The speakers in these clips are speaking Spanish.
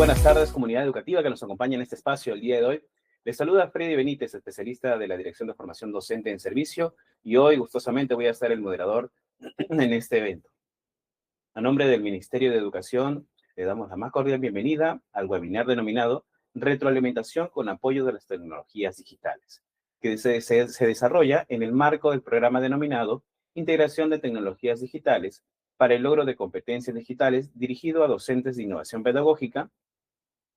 buenas tardes, comunidad educativa que nos acompaña en este espacio el día de hoy. Les saluda Freddy Benítez, especialista de la Dirección de Formación Docente en Servicio, y hoy gustosamente voy a ser el moderador en este evento. A nombre del Ministerio de Educación, le damos la más cordial bienvenida al webinar denominado Retroalimentación con apoyo de las tecnologías digitales, que se desarrolla en el marco del programa denominado Integración de Tecnologías Digitales para el logro de competencias digitales dirigido a docentes de innovación pedagógica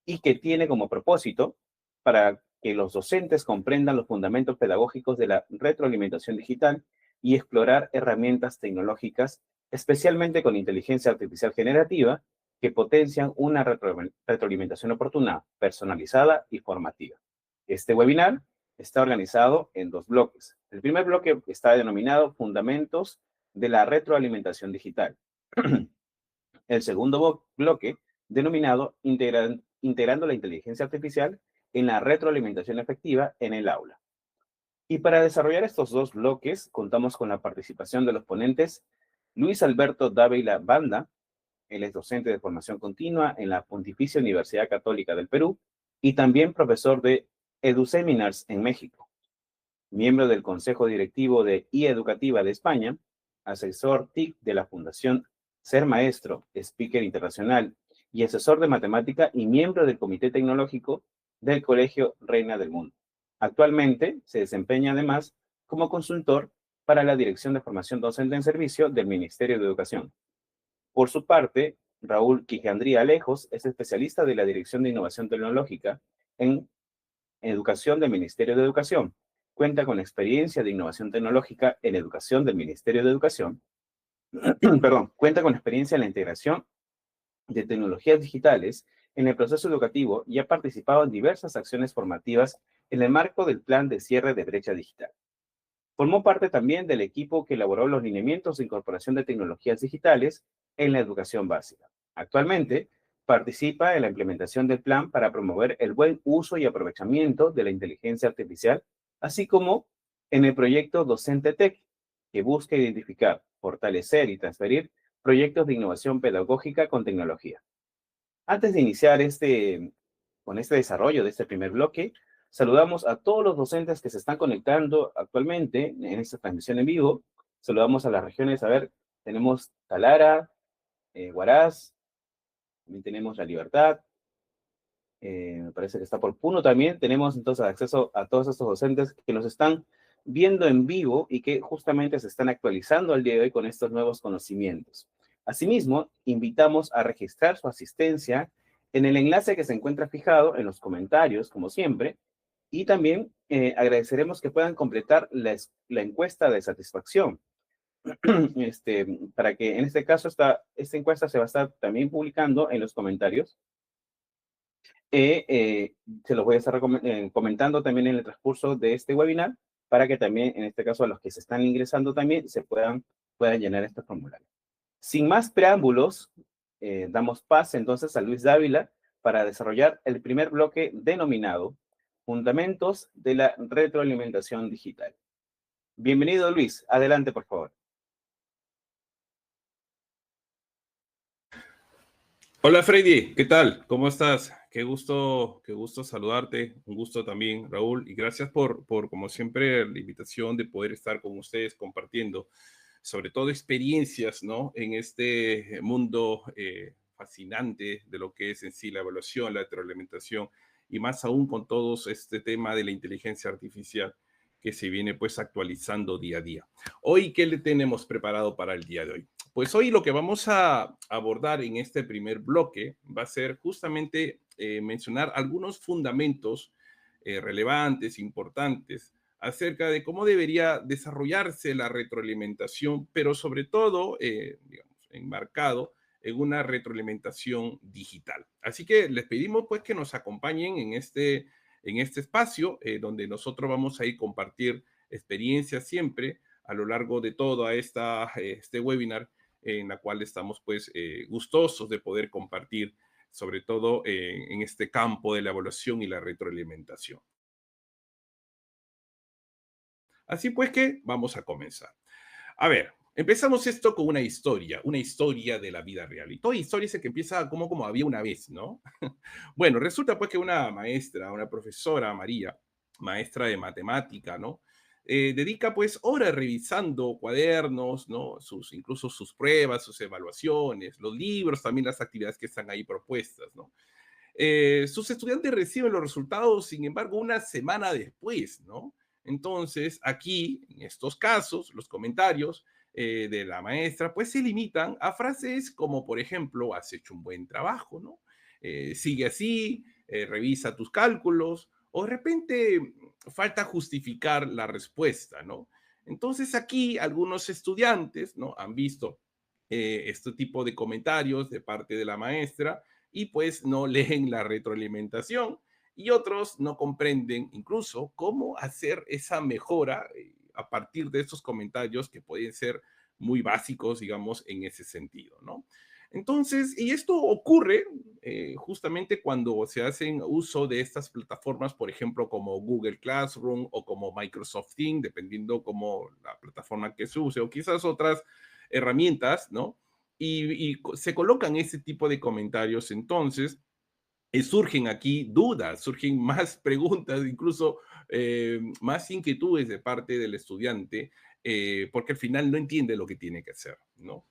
y que tiene como propósito para que los docentes comprendan los fundamentos pedagógicos de la retroalimentación digital y explorar herramientas tecnológicas, especialmente con inteligencia artificial generativa, que potencian una retroalimentación oportuna, personalizada y formativa. Este webinar está organizado en dos bloques. El primer bloque está denominado Fundamentos de la retroalimentación digital. El segundo bloque, denominado Integrando la inteligencia artificial en la retroalimentación efectiva en el aula. Y para desarrollar estos dos bloques, contamos con la participación de los ponentes Luis Alberto Dávila Banda. Él es docente de formación continua en la Pontificia Universidad Católica del Perú y también profesor de EduSeminars en México, miembro del Consejo Directivo de iEducativa de España, asesor TIC de la Fundación Ser Maestro, speaker internacional y asesor de matemática y miembro del Comité Tecnológico del Colegio Reina del Mundo. Actualmente se desempeña además como consultor para la Dirección de Formación Docente en Servicio del Ministerio de Educación. Por su parte, Raúl Quijandría Alejos es especialista de la Dirección de Innovación Tecnológica en Educación del Ministerio de Educación. Cuenta con experiencia de innovación tecnológica en educación del Ministerio de Educación. Cuenta con experiencia en la integración de tecnologías digitales en el proceso educativo y ha participado en diversas acciones formativas en el marco del Plan de Cierre de Brecha Digital. Formó parte también del equipo que elaboró los lineamientos de incorporación de tecnologías digitales en la educación básica. Actualmente, participa en la implementación del plan para promover el buen uso y aprovechamiento de la inteligencia artificial, así como en el proyecto Docente Tech, que busca identificar, fortalecer y transferir proyectos de innovación pedagógica con tecnología. Antes de iniciar con este desarrollo de este primer bloque, saludamos a todos los docentes que se están conectando actualmente en esta transmisión en vivo. Saludamos a las regiones, a ver, tenemos Talara, Huaraz, también tenemos La Libertad, me parece que está por Puno también. Tenemos entonces acceso a todos estos docentes que nos están viendo en vivo y que justamente se están actualizando al día de hoy con estos nuevos conocimientos. Asimismo, invitamos a registrar su asistencia en el enlace que se encuentra fijado en los comentarios, como siempre, y también agradeceremos que puedan completar la encuesta de satisfacción. Para que en este caso esta encuesta se va a estar también publicando en los comentarios. Se los voy a estar comentando también en el transcurso de este webinar para que también, en este caso, a los que se están ingresando también puedan llenar este formulario. Sin más preámbulos, damos pase entonces a Luis Dávila para desarrollar el primer bloque denominado Fundamentos de la Retroalimentación Digital. Bienvenido, Luis. Adelante, por favor. Hola Freddy, ¿qué tal? ¿Cómo estás? Qué gusto saludarte. Un gusto también, Raúl, y gracias por como siempre, la invitación de poder estar con ustedes compartiendo, sobre todo experiencias, ¿no? En este mundo fascinante de lo que es en sí la evaluación, la retroalimentación, y más aún con todo este tema de la inteligencia artificial que se viene pues actualizando día a día. Hoy, ¿qué le tenemos preparado para el día de hoy? Pues hoy lo que vamos a abordar en este primer bloque va a ser justamente mencionar algunos fundamentos relevantes, importantes, acerca de cómo debería desarrollarse la retroalimentación, pero sobre todo, digamos, enmarcado en una retroalimentación digital. Así que les pedimos pues que nos acompañen en este espacio donde nosotros vamos a ir compartir experiencias siempre a lo largo de todo este webinar, en la cual estamos pues gustosos de poder compartir, sobre todo en este campo de la evaluación y la retroalimentación. Así pues que vamos a comenzar. A ver, Empezamos esto con una historia de la vida real. Y toda historia es que empieza como había una vez, ¿no? Bueno, resulta pues que una maestra, una profesora, María, maestra de matemática, ¿no? Dedica pues horas revisando cuadernos, ¿no? Incluso sus pruebas, sus evaluaciones, los libros, también las actividades que están ahí propuestas, ¿no? Sus estudiantes reciben los resultados, sin embargo, una semana después, ¿no? Entonces, aquí, en estos casos, los comentarios de la maestra, pues se limitan a frases como, por ejemplo, has hecho un buen trabajo, ¿no? Sigue así, revisa tus cálculos, o de repente falta justificar la respuesta, ¿no? Entonces, aquí algunos estudiantes, ¿no? Han visto este tipo de comentarios de parte de la maestra y pues no leen la retroalimentación y otros no comprenden incluso cómo hacer esa mejora a partir de estos comentarios que pueden ser muy básicos, digamos, en ese sentido, ¿no? Entonces, y esto ocurre justamente cuando se hacen uso de estas plataformas, por ejemplo, como Google Classroom o como Microsoft Teams, dependiendo como la plataforma que se use, o quizás otras herramientas, ¿no? Y se colocan ese tipo de comentarios, entonces surgen aquí dudas, surgen más preguntas, incluso más inquietudes de parte del estudiante, porque al final no entiende lo que tiene que hacer, ¿no?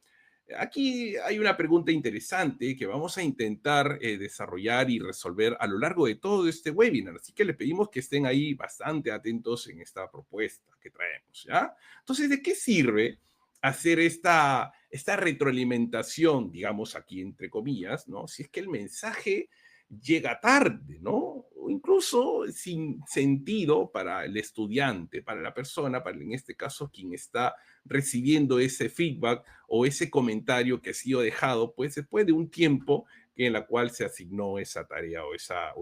Aquí hay una pregunta interesante que vamos a intentar desarrollar y resolver a lo largo de todo este webinar, así que le pedimos que estén ahí bastante atentos en esta propuesta que traemos, ¿ya? Entonces, ¿de qué sirve hacer esta retroalimentación, digamos aquí entre comillas, ¿no? Si es que el mensaje llega tarde, ¿no? O incluso sin sentido para el estudiante, para la persona, para en este caso quien está recibiendo ese feedback o ese comentario que ha sido dejado, pues después de un tiempo en la cual se asignó esa tarea o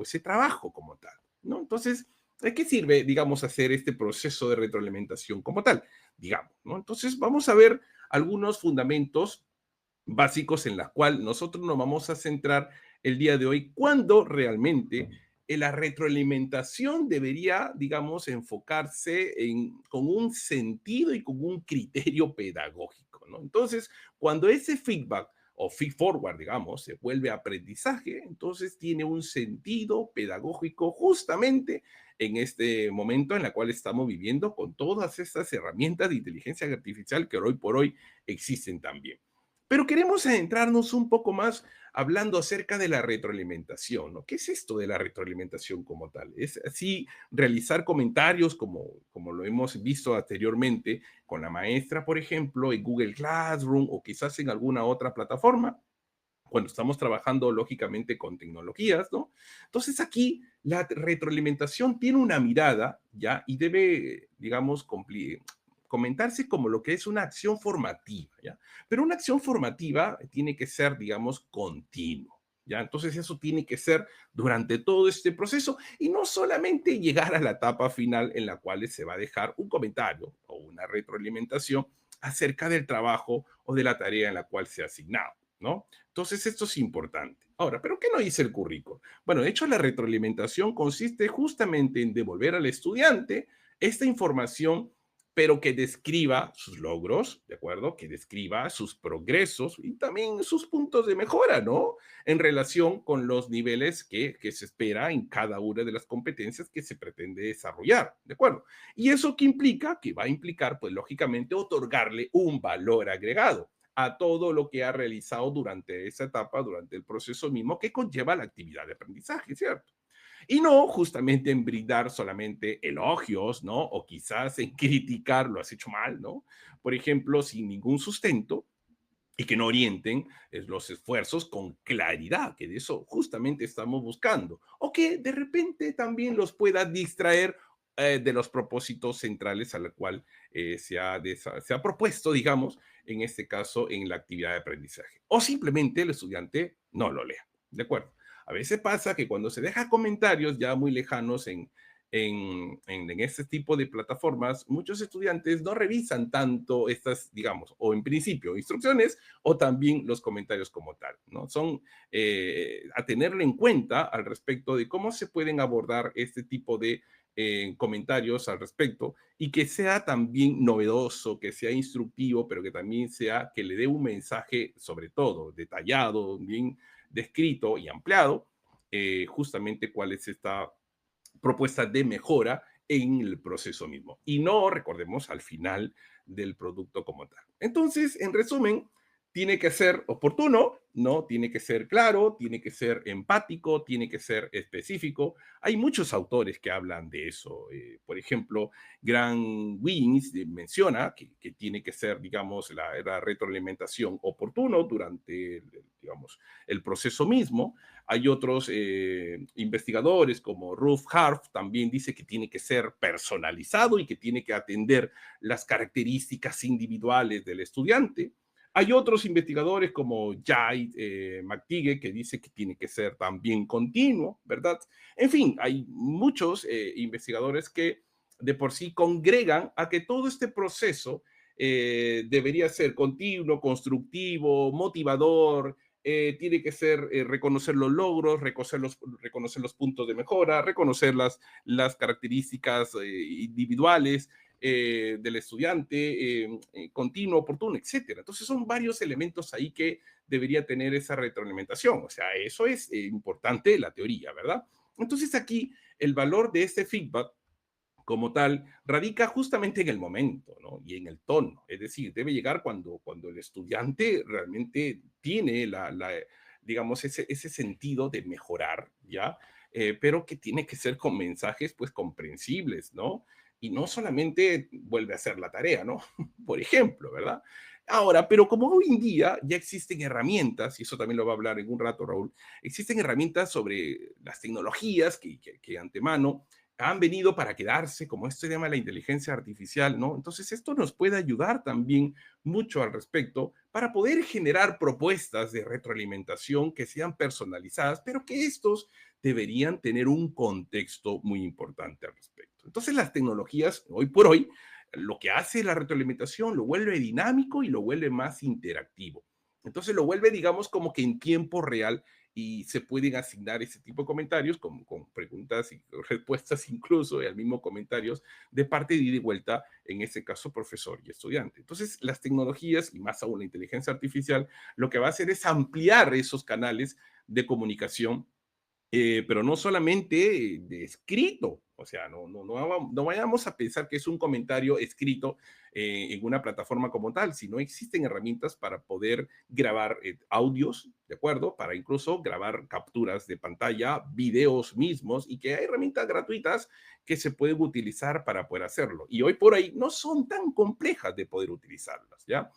ese trabajo como tal, ¿no? Entonces, ¿de qué sirve, digamos, hacer este proceso de retroalimentación como tal? Digamos, ¿no? Entonces, vamos a ver algunos fundamentos básicos en los cuales nosotros nos vamos a centrar el día de hoy, cuando realmente la retroalimentación debería, digamos, enfocarse con un sentido y con un criterio pedagógico, ¿no? Entonces, cuando ese feedback o feed forward, digamos, se vuelve aprendizaje, entonces tiene un sentido pedagógico justamente en este momento en el cual estamos viviendo con todas estas herramientas de inteligencia artificial que hoy por hoy existen también. Pero queremos adentrarnos un poco más hablando acerca de la retroalimentación, ¿no? ¿Qué es esto de la retroalimentación como tal? Es así realizar comentarios como lo hemos visto anteriormente con la maestra, por ejemplo, en Google Classroom o quizás en alguna otra plataforma, cuando estamos trabajando lógicamente con tecnologías, ¿no? Entonces aquí la retroalimentación tiene una mirada, ¿ya? Y debe, digamos, comentarse como lo que es una acción formativa, ¿ya? Pero una acción formativa tiene que ser, digamos, continuo, ¿ya? Entonces eso tiene que ser durante todo este proceso y no solamente llegar a la etapa final en la cual se va a dejar un comentario o una retroalimentación acerca del trabajo o de la tarea en la cual se ha asignado, ¿no? Entonces esto es importante. Ahora, ¿pero qué no dice el currículo? Bueno, de hecho la retroalimentación consiste justamente en devolver al estudiante esta información pero que describa sus logros, ¿de acuerdo? Que describa sus progresos y también sus puntos de mejora, ¿no? En relación con los niveles que se espera en cada una de las competencias que se pretende desarrollar, ¿de acuerdo? ¿Y eso qué implica? Que va a implicar, pues lógicamente, otorgarle un valor agregado a todo lo que ha realizado durante esa etapa, durante el proceso mismo que conlleva la actividad de aprendizaje, ¿cierto? Y no justamente en brindar solamente elogios, ¿no? O quizás en criticar, lo has hecho mal, ¿no? Por ejemplo, sin ningún sustento y que no orienten los esfuerzos con claridad, que de eso justamente estamos buscando. O que de repente también los pueda distraer de los propósitos centrales a la cual se ha propuesto, digamos, en este caso, en la actividad de aprendizaje. O simplemente el estudiante no lo lea. ¿De acuerdo? A veces pasa que cuando se deja comentarios ya muy lejanos en este tipo de plataformas, muchos estudiantes no revisan tanto estas, digamos, o en principio instrucciones o también los comentarios como tal, ¿no? Son a tenerlo en cuenta al respecto de cómo se pueden abordar este tipo de comentarios al respecto y que sea también novedoso, que sea instructivo, pero que también sea que le dé un mensaje, sobre todo detallado, bien descrito y ampliado, justamente cuál es esta propuesta de mejora en el proceso mismo. Y no, recordemos, al final del producto como tal. Entonces, en resumen, tiene que ser oportuno, ¿no? Tiene que ser claro, tiene que ser empático, tiene que ser específico. Hay muchos autores que hablan de eso. Por ejemplo, Grant Wins menciona que tiene que ser, digamos, la retroalimentación oportuno durante, digamos, el proceso mismo. Hay otros investigadores como Ruth Harf, también dice que tiene que ser personalizado y que tiene que atender las características individuales del estudiante. Hay otros investigadores como Jay McTighe que dice que tiene que ser también continuo, ¿verdad? En fin, hay muchos investigadores que de por sí congregan a que todo este proceso debería ser continuo, constructivo, motivador, tiene que ser reconocer los logros, reconocer los puntos de mejora, reconocer las características individuales del estudiante, continuo, oportuno, etcétera. Entonces son varios elementos ahí que debería tener esa retroalimentación. O sea, eso es importante la teoría, ¿verdad? Entonces aquí el valor de este feedback como tal, radica justamente en el momento, ¿no? Y en el tono. Es decir, debe llegar cuando el estudiante realmente tiene digamos, ese sentido de mejorar, ¿ya? Pero que tiene que ser con mensajes, pues, comprensibles, ¿no? Y no solamente vuelve a hacer la tarea, ¿no? Por ejemplo, ¿verdad? Ahora, pero como hoy en día ya existen herramientas, y eso también lo va a hablar en un rato, Raúl, existen herramientas sobre las tecnologías que antemano han venido para quedarse, como esto se llama la inteligencia artificial, ¿no? Entonces, esto nos puede ayudar también mucho al respecto para poder generar propuestas de retroalimentación que sean personalizadas, pero que estos deberían tener un contexto muy importante al respecto. Entonces, las tecnologías, hoy por hoy, lo que hace la retroalimentación lo vuelve dinámico y lo vuelve más interactivo. Entonces, lo vuelve, digamos, como que en tiempo real y se pueden asignar ese tipo de comentarios con preguntas y respuestas incluso, y al mismo comentarios de parte de ida y vuelta, en este caso profesor y estudiante. Entonces, las tecnologías y más aún la inteligencia artificial, lo que va a hacer es ampliar esos canales de comunicación pero no solamente de escrito, o sea, no vayamos a pensar que es un comentario escrito en una plataforma como tal, sino existen herramientas para poder grabar audios, ¿de acuerdo? Para incluso grabar capturas de pantalla, videos mismos, y que hay herramientas gratuitas que se pueden utilizar para poder hacerlo. Y hoy por hoy no son tan complejas de poder utilizarlas, ¿ya?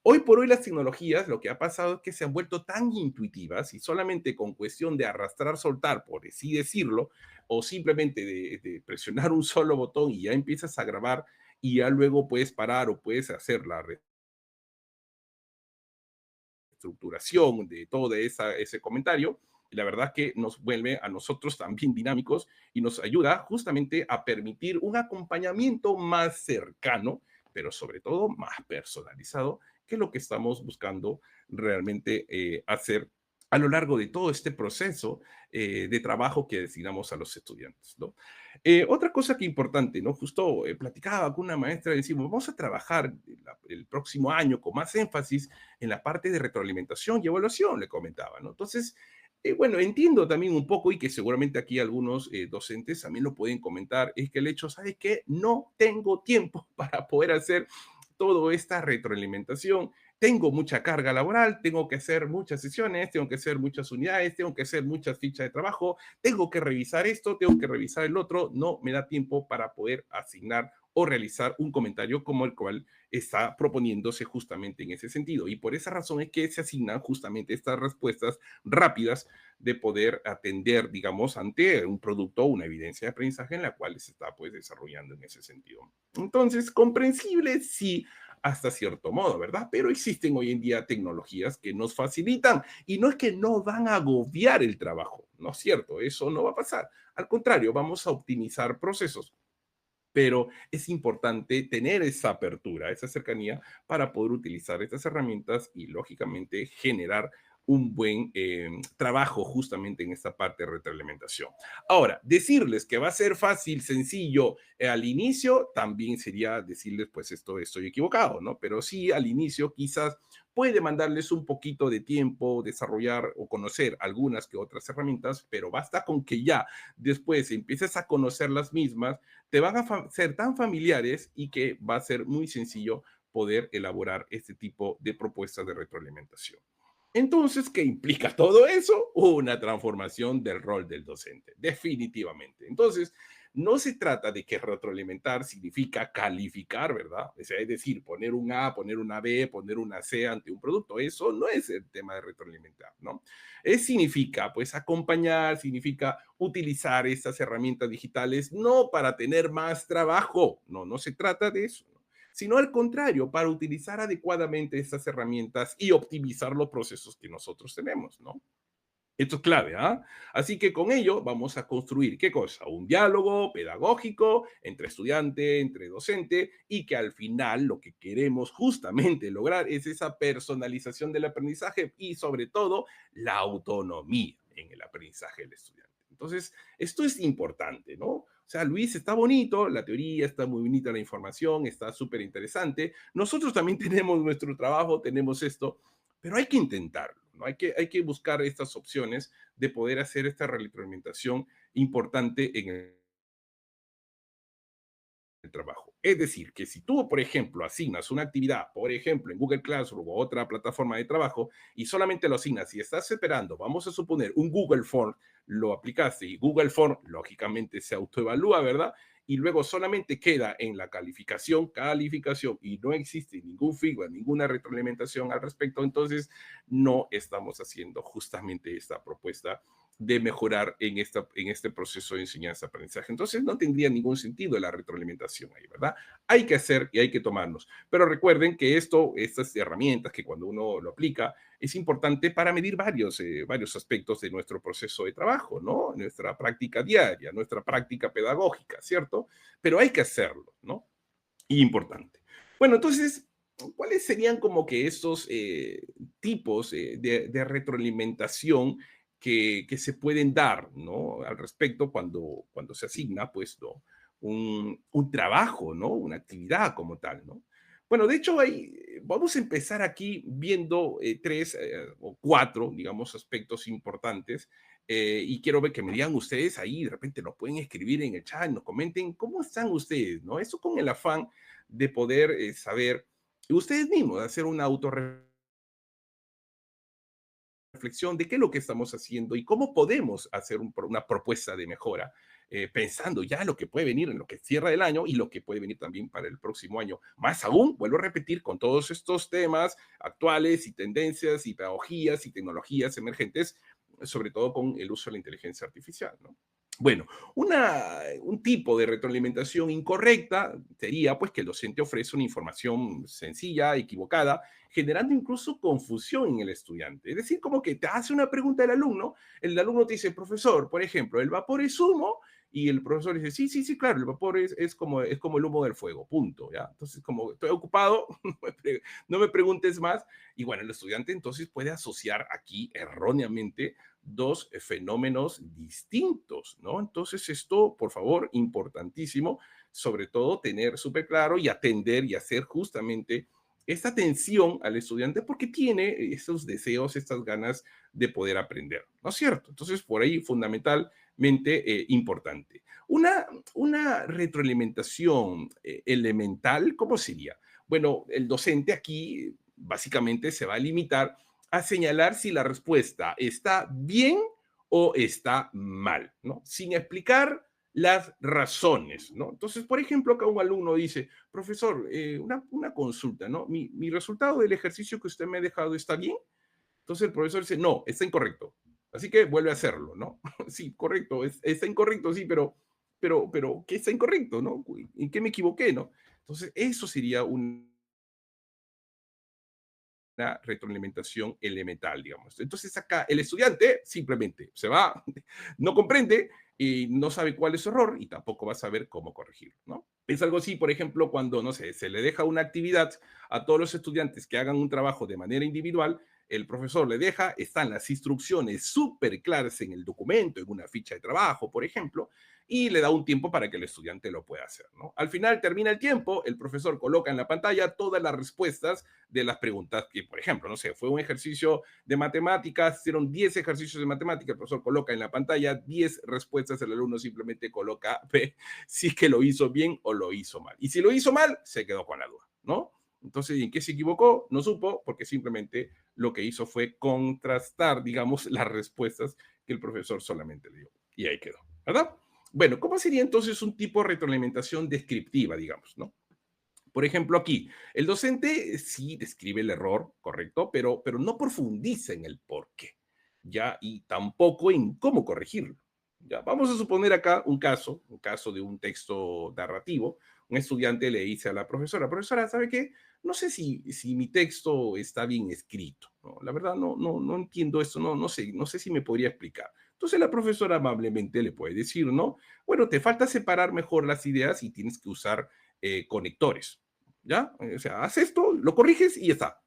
Hoy por hoy las tecnologías, lo que ha pasado es que se han vuelto tan intuitivas y solamente con cuestión de arrastrar, soltar, por así decirlo, o simplemente de presionar un solo botón y ya empiezas a grabar y ya luego puedes parar o puedes hacer la reestructuración de todo ese comentario. Y la verdad que nos vuelve a nosotros también dinámicos y nos ayuda justamente a permitir un acompañamiento más cercano, pero sobre todo más personalizado, que lo que estamos buscando realmente hacer a lo largo de todo este proceso de trabajo que designamos a los estudiantes, ¿no? Otra cosa que importante, ¿no? Justo platicaba con una maestra y decimos, vamos a trabajar el próximo año con más énfasis en la parte de retroalimentación y evaluación, le comentaba, ¿no? Entonces, bueno, entiendo también un poco y que seguramente aquí algunos docentes también lo pueden comentar, es que el hecho, ¿sabes qué? No tengo tiempo para poder hacer toda esta retroalimentación. Tengo mucha carga laboral, tengo que hacer muchas sesiones, tengo que hacer muchas unidades, tengo que hacer muchas fichas de trabajo, tengo que revisar esto, tengo que revisar el otro, no me da tiempo para poder asignar o realizar un comentario como el cual está proponiéndose justamente en ese sentido. Y por esa razón es que se asignan justamente estas respuestas rápidas de poder atender, digamos, ante un producto o una evidencia de aprendizaje en la cual se está pues desarrollando en ese sentido. Entonces, comprensible, sí, hasta cierto modo, ¿verdad? Pero existen hoy en día tecnologías que nos facilitan y no es que no van a agobiar el trabajo, ¿no es cierto? Eso no va a pasar. Al contrario, vamos a optimizar procesos, pero es importante tener esa apertura, esa cercanía para poder utilizar estas herramientas y, lógicamente, generar un buen trabajo justamente en esta parte de retroalimentación. Ahora, decirles que va a ser fácil, sencillo al inicio, también sería decirles, pues estoy equivocado, ¿no? Pero sí, al inicio quizás puede mandarles un poquito de tiempo desarrollar o conocer algunas que otras herramientas, pero basta con que ya después empieces a conocer las mismas, te van a ser tan familiares y que va a ser muy sencillo poder elaborar este tipo de propuestas de retroalimentación. Entonces, ¿qué implica todo eso? Una transformación del rol del docente, definitivamente. Entonces, no se trata de que retroalimentar significa calificar, ¿verdad? O sea, es decir, poner un A, poner una B, poner una C ante un producto. Eso no es el tema de retroalimentar, ¿no? Significa, pues, acompañar, significa utilizar estas herramientas digitales no para tener más trabajo, no se trata de eso, ¿no? Sino al contrario, para utilizar adecuadamente estas herramientas y optimizar los procesos que nosotros tenemos, ¿no? Esto es clave, ¿ah? Así que con ello vamos a construir, ¿qué cosa? Un diálogo pedagógico entre estudiante, entre docente, y que al final lo que queremos justamente lograr es esa personalización del aprendizaje y sobre todo la autonomía en el aprendizaje del estudiante. Entonces, esto es importante, ¿no? O sea, Luis, está bonito, la teoría, está muy bonita la información, está súper interesante. Nosotros también tenemos nuestro trabajo, tenemos esto, pero hay que intentarlo, ¿no? Hay que buscar estas opciones de poder hacer esta retroalimentación importante en el trabajo. Es decir, que si tú, por ejemplo, asignas una actividad, por ejemplo, en Google Classroom o otra plataforma de trabajo, y solamente lo asignas y estás esperando, vamos a suponer, un Google Form, lo aplicaste y Google Form, lógicamente, se autoevalúa, ¿verdad? Y luego solamente queda en la calificación, y no existe ningún feedback, ninguna retroalimentación al respecto, entonces no estamos haciendo justamente esta propuesta de mejorar en este proceso de enseñanza-aprendizaje. Entonces, no tendría ningún sentido la retroalimentación ahí, ¿verdad? Hay que hacer y hay que tomarnos. Pero recuerden que estas herramientas que cuando uno lo aplica, es importante para medir varios aspectos de nuestro proceso de trabajo, ¿no? Nuestra práctica diaria, nuestra práctica pedagógica, ¿cierto? Pero hay que hacerlo, ¿no? Y importante. Bueno, entonces, ¿cuáles serían como que estos tipos de retroalimentación que se pueden dar, ¿no? Al respecto cuando se asigna, pues, ¿no? Un trabajo, ¿no? Una actividad como tal, ¿no? Bueno, de hecho, vamos a empezar aquí viendo tres o cuatro, digamos, aspectos importantes y quiero ver que me digan ustedes ahí, de repente nos pueden escribir en el chat, nos comenten cómo están ustedes, ¿no? Eso con el afán de poder saber ustedes mismos, hacer una autorreflexión de qué es lo que estamos haciendo y cómo podemos hacer una propuesta de mejora, pensando ya lo que puede venir en lo que cierra el año y lo que puede venir también para el próximo año. Más aún, vuelvo a repetir, con todos estos temas actuales y tendencias y pedagogías y tecnologías emergentes, sobre todo con el uso de la inteligencia artificial, ¿no? Bueno, un tipo de retroalimentación incorrecta sería pues que el docente ofrece una información sencilla, equivocada, generando incluso confusión en el estudiante. Es decir, como que te hace una pregunta el alumno te dice, profesor, por ejemplo, ¿el vapor es humo? Y el profesor dice, sí, sí, sí, claro, el vapor es como el humo del fuego, punto, ¿ya? Entonces, como estoy ocupado, no me preguntes más. Y bueno, el estudiante entonces puede asociar aquí erróneamente dos fenómenos distintos, ¿no? Entonces, esto, por favor, importantísimo, sobre todo tener súper claro y atender y hacer justamente esta atención al estudiante porque tiene esos deseos, estas ganas de poder aprender, ¿no es cierto? Entonces, por ahí fundamentalmente importante. Una retroalimentación elemental, ¿cómo sería? Bueno, el docente aquí básicamente se va a limitar a señalar si la respuesta está bien o está mal, ¿no? Sin explicar las razones, ¿no? Entonces, por ejemplo, acá un alumno dice, profesor, una consulta, ¿no? Mi resultado del ejercicio que usted me ha dejado está bien. Entonces el profesor dice, no, está incorrecto. Así que vuelve a hacerlo, ¿no? Sí, correcto, está incorrecto, sí, pero, ¿qué está incorrecto, no? ¿En qué me equivoqué, no? Entonces, eso sería una retroalimentación elemental, digamos. Entonces acá el estudiante simplemente se va, no comprende y no sabe cuál es su error y tampoco va a saber cómo corregirlo, ¿no? Es algo así, por ejemplo, cuando, no sé, se le deja una actividad a todos los estudiantes que hagan un trabajo de manera individual, el profesor le deja, están las instrucciones súper claras en el documento, en una ficha de trabajo, por ejemplo, y le da un tiempo para que el estudiante lo pueda hacer, ¿no? Al final termina el tiempo, el profesor coloca en la pantalla todas las respuestas de las preguntas que, por ejemplo, no sé, fue un ejercicio de matemáticas, hicieron 10 ejercicios de matemáticas, el profesor coloca en la pantalla 10 respuestas, el alumno simplemente coloca ve si es que lo hizo bien o lo hizo mal. Y si lo hizo mal, se quedó con la duda, ¿no? Entonces, ¿en qué se equivocó? No supo, porque simplemente lo que hizo fue contrastar, digamos, las respuestas que el profesor solamente le dio. Y ahí quedó, ¿verdad? Bueno, ¿cómo sería entonces un tipo de retroalimentación descriptiva, digamos, ¿no? Por ejemplo, aquí, el docente sí describe el error, correcto, pero no profundiza en el por qué, ¿ya? Y tampoco en cómo corregirlo. Ya, vamos a suponer acá un caso de un texto narrativo. Un estudiante le dice a la profesora, ¿sabe qué? No sé si mi texto está bien escrito, ¿no? La verdad no entiendo esto, no sé si me podría explicar. Entonces la profesora amablemente le puede decir, ¿no? Bueno, te falta separar mejor las ideas y tienes que usar conectores, ¿ya? O sea, haz esto, lo corriges y ya está.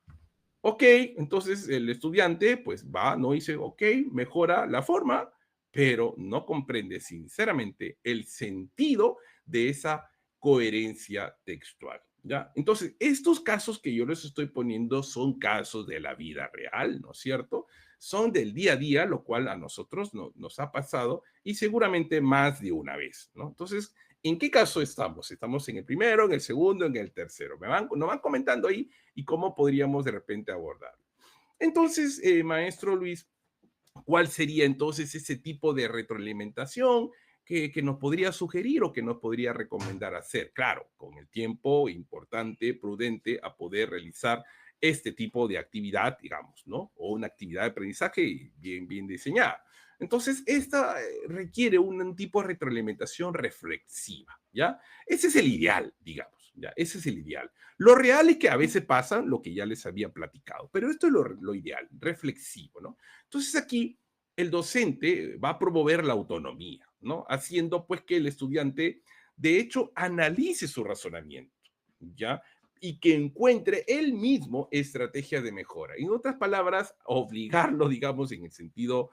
Ok, entonces el estudiante pues va, no dice, ok, mejora la forma, pero no comprende sinceramente el sentido de esa coherencia textual, ¿ya? Entonces, estos casos que yo les estoy poniendo son casos de la vida real, ¿no es cierto? Son del día a día, lo cual a nosotros nos ha pasado y seguramente más de una vez, ¿no? Entonces, ¿en qué caso estamos? ¿Estamos en el primero, en el segundo, en el tercero? Nos van comentando ahí y cómo podríamos de repente abordar. Entonces, maestro Luis, ¿cuál sería entonces ese tipo de retroalimentación que nos podría sugerir o que nos podría recomendar hacer? Claro, con el tiempo importante, prudente, a poder realizar este tipo de actividad, digamos, ¿no? O una actividad de aprendizaje bien diseñada. Entonces, esta requiere un tipo de retroalimentación reflexiva, ¿ya? Ese es el ideal, digamos, ¿ya? Ese es el ideal. Lo real es que a veces pasa lo que ya les había platicado, pero esto es lo ideal, reflexivo, ¿no? Entonces aquí el docente va a promover la autonomía, ¿no? Haciendo pues que el estudiante de hecho analice su razonamiento, ¿ya? Y que encuentre él mismo estrategias de mejora. En otras palabras, obligarlo, digamos, en el sentido,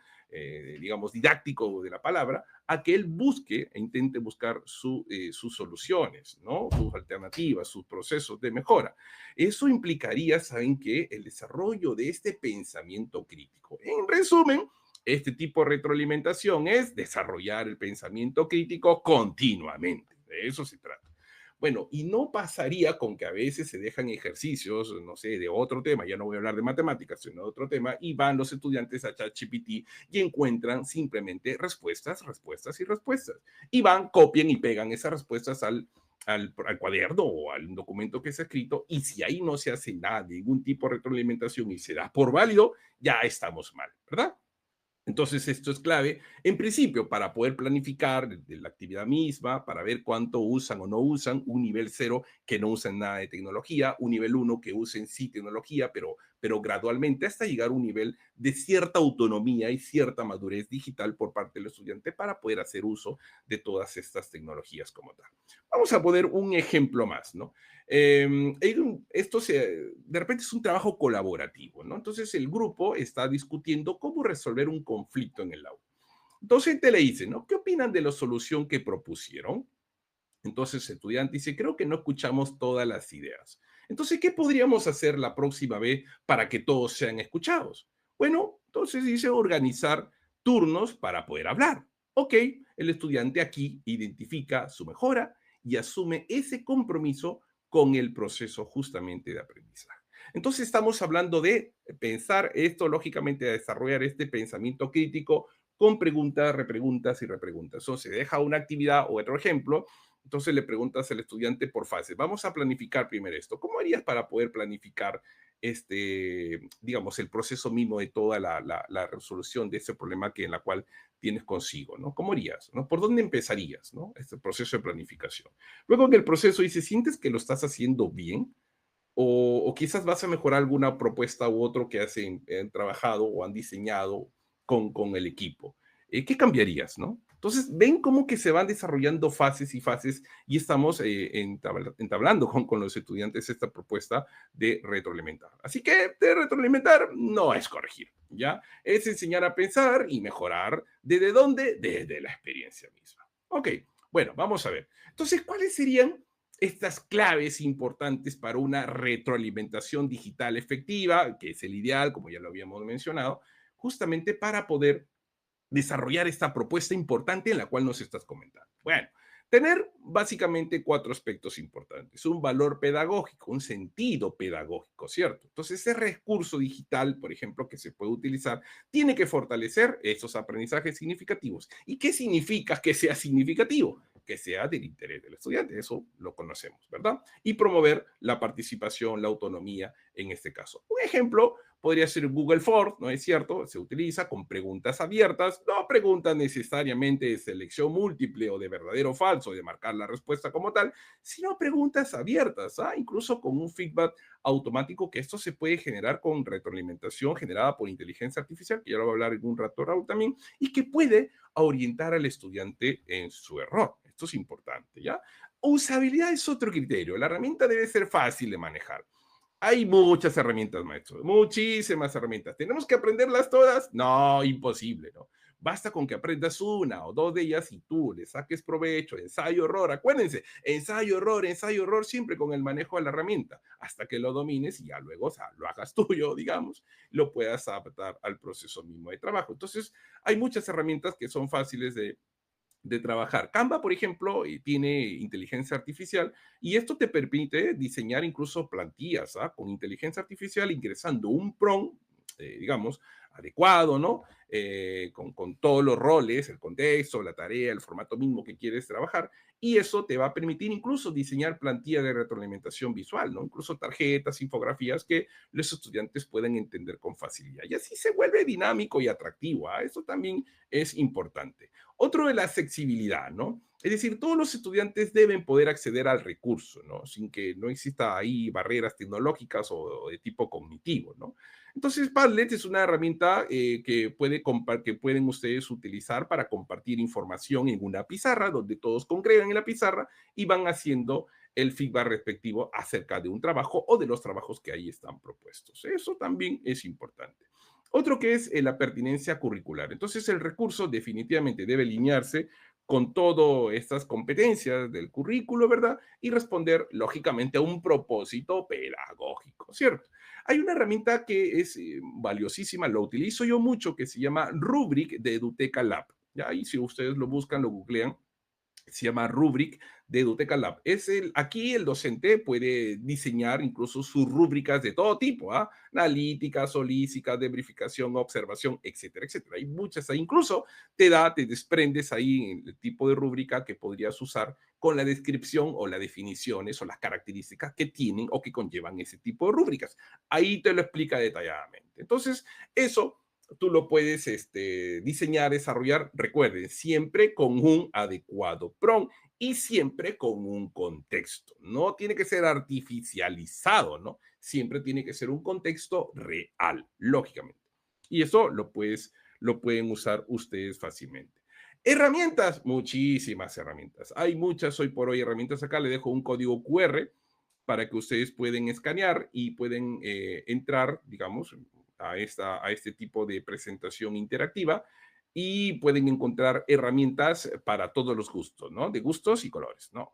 digamos, didáctico de la palabra, a que él busque e intente buscar sus soluciones, ¿no? Sus alternativas, sus procesos de mejora. Eso implicaría, ¿saben qué? El desarrollo de este pensamiento crítico. En resumen, este tipo de retroalimentación es desarrollar el pensamiento crítico continuamente. De eso se trata. Bueno, y no pasaría con que a veces se dejan ejercicios, no sé, de otro tema, ya no voy a hablar de matemáticas, sino de otro tema, y van los estudiantes a ChatGPT y encuentran simplemente respuestas, respuestas y respuestas. Y van, copian y pegan esas respuestas al cuaderno o al documento que se ha escrito, y si ahí no se hace nada, ningún tipo de retroalimentación y se da por válido, ya estamos mal, ¿verdad? Entonces, esto es clave, en principio, para poder planificar de la actividad misma, para ver cuánto usan o no usan, un nivel cero que no usan nada de tecnología, un nivel uno que usen sí tecnología, pero gradualmente hasta llegar a un nivel de cierta autonomía y cierta madurez digital por parte del estudiante para poder hacer uso de todas estas tecnologías como tal. Vamos a poner un ejemplo más, ¿no? De repente es un trabajo colaborativo, ¿no? Entonces el grupo está discutiendo cómo resolver un conflicto en el aula. Entonces te le dice, ¿no? ¿Qué opinan de la solución que propusieron? Entonces el estudiante dice, creo que no escuchamos todas las ideas. Entonces, ¿qué podríamos hacer la próxima vez para que todos sean escuchados? Bueno, entonces dice organizar turnos para poder hablar. Ok, el estudiante aquí identifica su mejora y asume ese compromiso con el proceso justamente de aprendizaje. Entonces estamos hablando de pensar esto, lógicamente, de desarrollar este pensamiento crítico con preguntas, repreguntas y repreguntas. Entonces, se deja una actividad o otro ejemplo, entonces le preguntas al estudiante por fase. Vamos a planificar primero esto. ¿Cómo harías para poder planificar digamos, el proceso mismo de toda la resolución de ese problema que en la cual tienes consigo, ¿no? ¿Cómo harías? ¿No? ¿Por dónde empezarías, ¿no? Este proceso de planificación. Luego en el proceso dice, ¿sientes que lo estás haciendo bien? O quizás vas a mejorar alguna propuesta u otro que han trabajado o han diseñado con el equipo. ¿Qué cambiarías, no? Entonces, ven cómo que se van desarrollando fases y fases y estamos entablando con los estudiantes esta propuesta de retroalimentar. Así que de retroalimentar no es corregir, ¿ya? Es enseñar a pensar y mejorar. ¿Desde dónde? Desde la experiencia misma. Ok, bueno, vamos a ver. Entonces, ¿cuáles serían estas claves importantes para una retroalimentación digital efectiva, que es el ideal, como ya lo habíamos mencionado, justamente para poder desarrollar esta propuesta importante en la cual nos estás comentando? Bueno, tener básicamente cuatro aspectos importantes: un valor pedagógico, un sentido pedagógico, ¿cierto? Entonces, ese recurso digital, por ejemplo, que se puede utilizar, tiene que fortalecer esos aprendizajes significativos. ¿Y qué significa que sea significativo? Que sea del interés del estudiante, eso lo conocemos, ¿verdad? Y promover la participación, la autonomía en este caso. Un ejemplo podría ser Google Forms, ¿no es cierto? Se utiliza con preguntas abiertas, no preguntas necesariamente de selección múltiple o de verdadero o falso, de marcar la respuesta como tal, sino preguntas abiertas, ¿ah? Incluso con un feedback automático, que esto se puede generar con retroalimentación generada por inteligencia artificial, que ya lo voy a hablar en un rato, Raúl, también, y que puede orientar al estudiante en su error. Esto es importante, ¿ya? Usabilidad es otro criterio. La herramienta debe ser fácil de manejar. Hay muchas herramientas, maestro, muchísimas herramientas. ¿Tenemos que aprenderlas todas? No, imposible, ¿no? Basta con que aprendas una o dos de ellas y tú le saques provecho, ensayo, error. Acuérdense, ensayo, error, siempre con el manejo de la herramienta, hasta que lo domines y ya luego, o sea, lo hagas tuyo, digamos, lo puedas adaptar al proceso mismo de trabajo. Entonces, hay muchas herramientas que son fáciles de trabajar. Canva, por ejemplo, tiene inteligencia artificial y esto te permite diseñar incluso plantillas, ¿ah? Con inteligencia artificial, ingresando un prompt, digamos, adecuado, ¿no? Con todos los roles, el contexto, la tarea, el formato mismo que quieres trabajar, y eso te va a permitir incluso diseñar plantillas de retroalimentación visual, ¿no? Incluso tarjetas, infografías que los estudiantes pueden entender con facilidad. Y así se vuelve dinámico y atractivo, ¿ah? Eso también es importante. Otro de la accesibilidad, ¿no? Es decir, todos los estudiantes deben poder acceder al recurso, ¿no? Sin que no exista ahí barreras tecnológicas o de tipo cognitivo, ¿no? Entonces, Padlet es una herramienta que pueden ustedes utilizar para compartir información en una pizarra, donde todos congregan en la pizarra y van haciendo el feedback respectivo acerca de un trabajo o de los trabajos que ahí están propuestos. Eso también es importante. Otro que es la pertinencia curricular. Entonces, el recurso definitivamente debe alinearse con todas estas competencias del currículo, ¿verdad? Y responder, lógicamente, a un propósito pedagógico, ¿cierto? Hay una herramienta que es valiosísima, lo utilizo yo mucho, que se llama Rubric de Eduteca Lab. ¿Ya? Y si ustedes lo buscan, lo googlean, se llama Rubric de Eduteca Lab. Aquí el docente puede diseñar incluso sus rúbricas de todo tipo, ¿ah? Analíticas, holísticas, de verificación, observación, etcétera, etcétera. Hay muchas, incluso te desprendes ahí el tipo de rúbrica que podrías usar con la descripción o las definiciones o las características que tienen o que conllevan ese tipo de rúbricas. Ahí te lo explica detalladamente. Entonces, eso tú lo puedes diseñar, desarrollar, recuerden, siempre con un adecuado prompt y siempre con un contexto. No tiene que ser artificializado, ¿no? Siempre tiene que ser un contexto real, lógicamente. Y eso lo pueden usar ustedes fácilmente. Herramientas, muchísimas herramientas. Hay muchas hoy por hoy herramientas. Acá le dejo un código QR para que ustedes pueden escanear y pueden entrar, digamos, a este tipo de presentación interactiva y pueden encontrar herramientas para todos los gustos, ¿no? De gustos y colores, ¿no?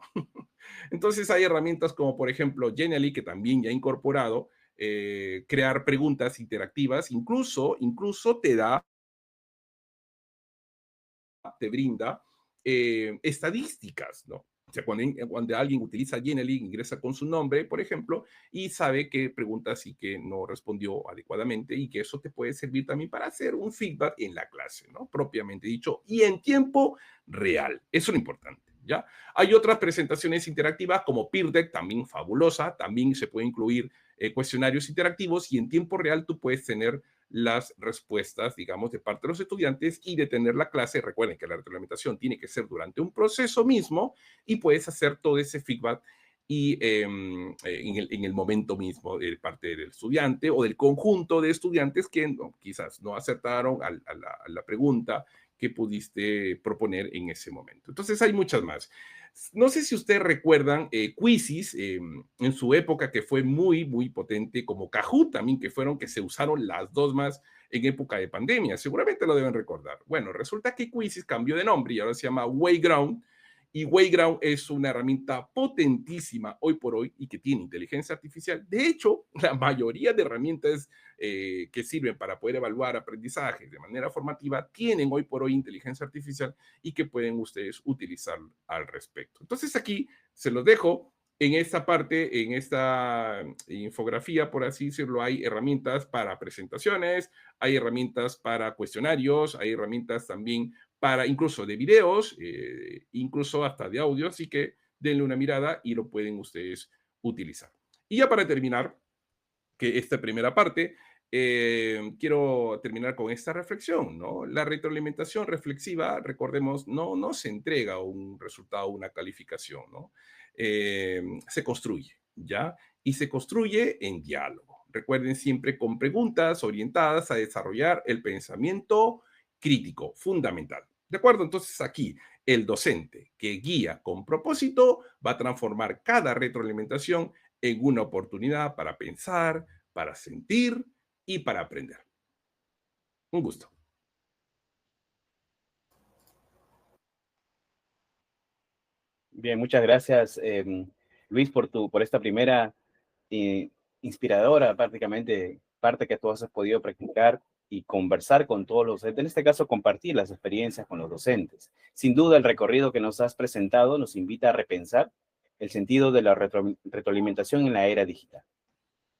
Entonces hay herramientas como, por ejemplo, Genially, que también ya ha incorporado crear preguntas interactivas, incluso te brinda estadísticas, ¿no? O sea, cuando alguien utiliza Genially, ingresa con su nombre, por ejemplo, y sabe qué preguntas y que no respondió adecuadamente, y que eso te puede servir también para hacer un feedback en la clase, ¿no? Propiamente dicho, y en tiempo real. Eso es lo importante, ¿ya? Hay otras presentaciones interactivas como Peer Deck, también fabulosa, también se puede incluir cuestionarios interactivos, y en tiempo real tú puedes tener las respuestas, digamos, de parte de los estudiantes y detener la clase. Recuerden que la retroalimentación tiene que ser durante un proceso mismo y puedes hacer todo ese feedback y en el momento mismo de parte del estudiante o del conjunto de estudiantes que quizás no acertaron a la pregunta que pudiste proponer en ese momento. Entonces hay muchas más. No sé si ustedes recuerdan Quizzes en su época que fue muy, muy potente, como Kahoot también, que se usaron las dos más en época de pandemia. Seguramente lo deben recordar. Bueno, resulta que Quizzes cambió de nombre y ahora se llama Wayground. Y Wayground es una herramienta potentísima hoy por hoy y que tiene inteligencia artificial. De hecho, la mayoría de herramientas que sirven para poder evaluar aprendizaje de manera formativa tienen hoy por hoy inteligencia artificial y que pueden ustedes utilizar al respecto. Entonces aquí se los dejo. En esta parte, en esta infografía, por así decirlo, hay herramientas para presentaciones, hay herramientas para cuestionarios, hay herramientas también para incluso de videos, incluso hasta de audio, así que denle una mirada y lo pueden ustedes utilizar. Y ya para terminar, que esta primera parte, quiero terminar con esta reflexión, ¿no? La retroalimentación reflexiva, recordemos, no se entrega un resultado, una calificación, ¿no? Se construye, ¿ya? Y se construye en diálogo. Recuerden siempre con preguntas orientadas a desarrollar el pensamiento crítico, fundamental. ¿De acuerdo? Entonces aquí el docente que guía con propósito va a transformar cada retroalimentación en una oportunidad para pensar, para sentir y para aprender. Un gusto. Bien, muchas gracias, Luis, por esta primera inspiradora, prácticamente, parte que tú has podido practicar y conversar con todos los docentes, en este caso compartir las experiencias con los docentes. Sin duda, el recorrido que nos has presentado nos invita a repensar el sentido de la retroalimentación en la era digital.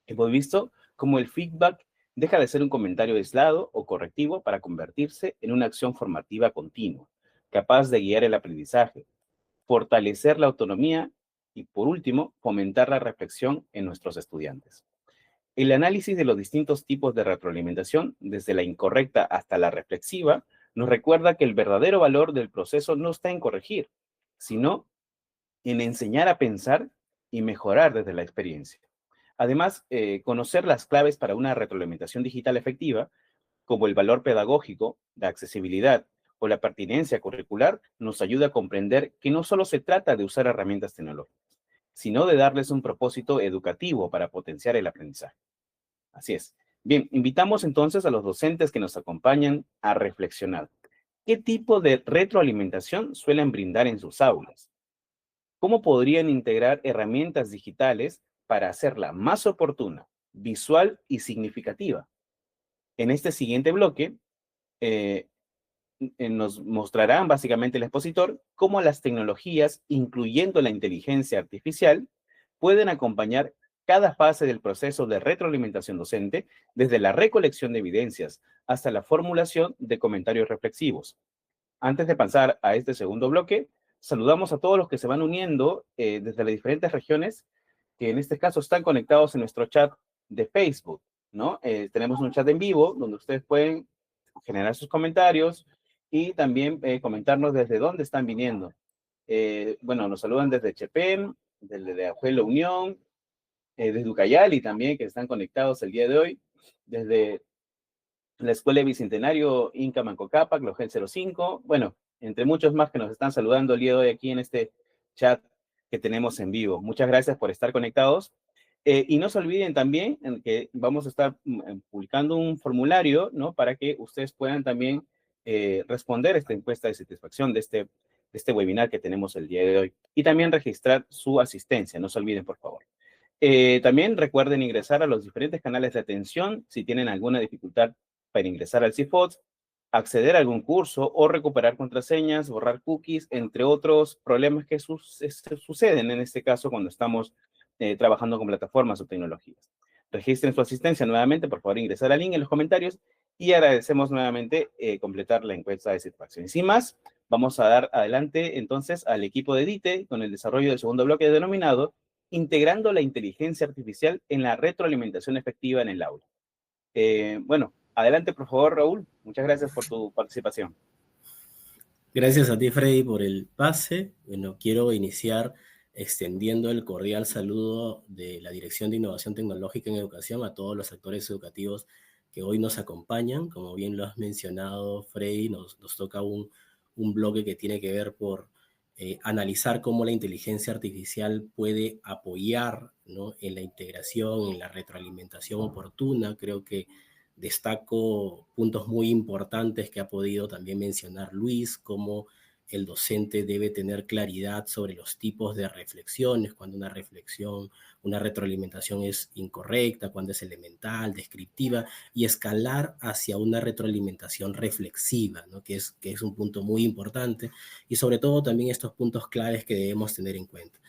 Hemos visto cómo el feedback deja de ser un comentario aislado o correctivo para convertirse en una acción formativa continua, capaz de guiar el aprendizaje, fortalecer la autonomía y, por último, fomentar la reflexión en nuestros estudiantes. El análisis de los distintos tipos de retroalimentación, desde la incorrecta hasta la reflexiva, nos recuerda que el verdadero valor del proceso no está en corregir, sino en enseñar a pensar y mejorar desde la experiencia. Además, conocer las claves para una retroalimentación digital efectiva, como el valor pedagógico, la accesibilidad o la pertinencia curricular, nos ayuda a comprender que no solo se trata de usar herramientas tecnológicas, sino de darles un propósito educativo para potenciar el aprendizaje. Así es. Bien, invitamos entonces a los docentes que nos acompañan a reflexionar. ¿Qué tipo de retroalimentación suelen brindar en sus aulas? ¿Cómo podrían integrar herramientas digitales para hacerla más oportuna, visual y significativa? En este siguiente bloque, eh, nos mostrarán básicamente el expositor cómo las tecnologías, incluyendo la inteligencia artificial, pueden acompañar cada fase del proceso de retroalimentación docente, desde la recolección de evidencias hasta la formulación de comentarios reflexivos. Antes de pasar a este segundo bloque, saludamos a todos los que se van uniendo desde las diferentes regiones, que en este caso están conectados en nuestro chat de Facebook, ¿no? Tenemos un chat en vivo donde ustedes pueden generar sus comentarios y también comentarnos desde dónde están viniendo. Bueno, nos saludan desde Chepén, desde Ajuelo Unión, desde Ucayali también, que están conectados el día de hoy, desde la Escuela de Bicentenario Inca Manco Cápac, Logel 05, bueno, entre muchos más que nos están saludando el día de hoy aquí en este chat que tenemos en vivo. Muchas gracias por estar conectados. Y no se olviden también que vamos a estar publicando un formulario, ¿no? Para que ustedes puedan también responder esta encuesta de satisfacción de este webinar que tenemos el día de hoy. Y también registrar su asistencia, no se olviden, por favor. También recuerden ingresar a los diferentes canales de atención si tienen alguna dificultad para ingresar al CIFOT, acceder a algún curso o recuperar contraseñas, borrar cookies, entre otros problemas que suceden en este caso cuando estamos trabajando con plataformas o tecnologías. Registren su asistencia nuevamente, por favor ingresar al link en los comentarios y agradecemos nuevamente completar la encuesta de satisfacción. Y sin más, vamos a dar adelante entonces al equipo de DITE con el desarrollo del segundo bloque denominado integrando la inteligencia artificial en la retroalimentación efectiva en el aula. Bueno, adelante por favor, Raúl. Muchas gracias por tu participación. Gracias a ti, Freddy, por el pase. Bueno, quiero iniciar extendiendo el cordial saludo de la Dirección de Innovación Tecnológica en Educación a todos los actores educativos que hoy nos acompañan. Como bien lo has mencionado, Freddy, nos toca un bloque que tiene que ver por analizar cómo la inteligencia artificial puede apoyar, ¿no?, en la integración, en la retroalimentación oportuna. Creo que destaco puntos muy importantes que ha podido también mencionar Luis, como el docente debe tener claridad sobre los tipos de reflexiones, cuando una reflexión, una retroalimentación es incorrecta, cuando es elemental, descriptiva, y escalar hacia una retroalimentación reflexiva, ¿no?, que es un punto muy importante, y sobre todo también estos puntos claves que debemos tener en cuenta.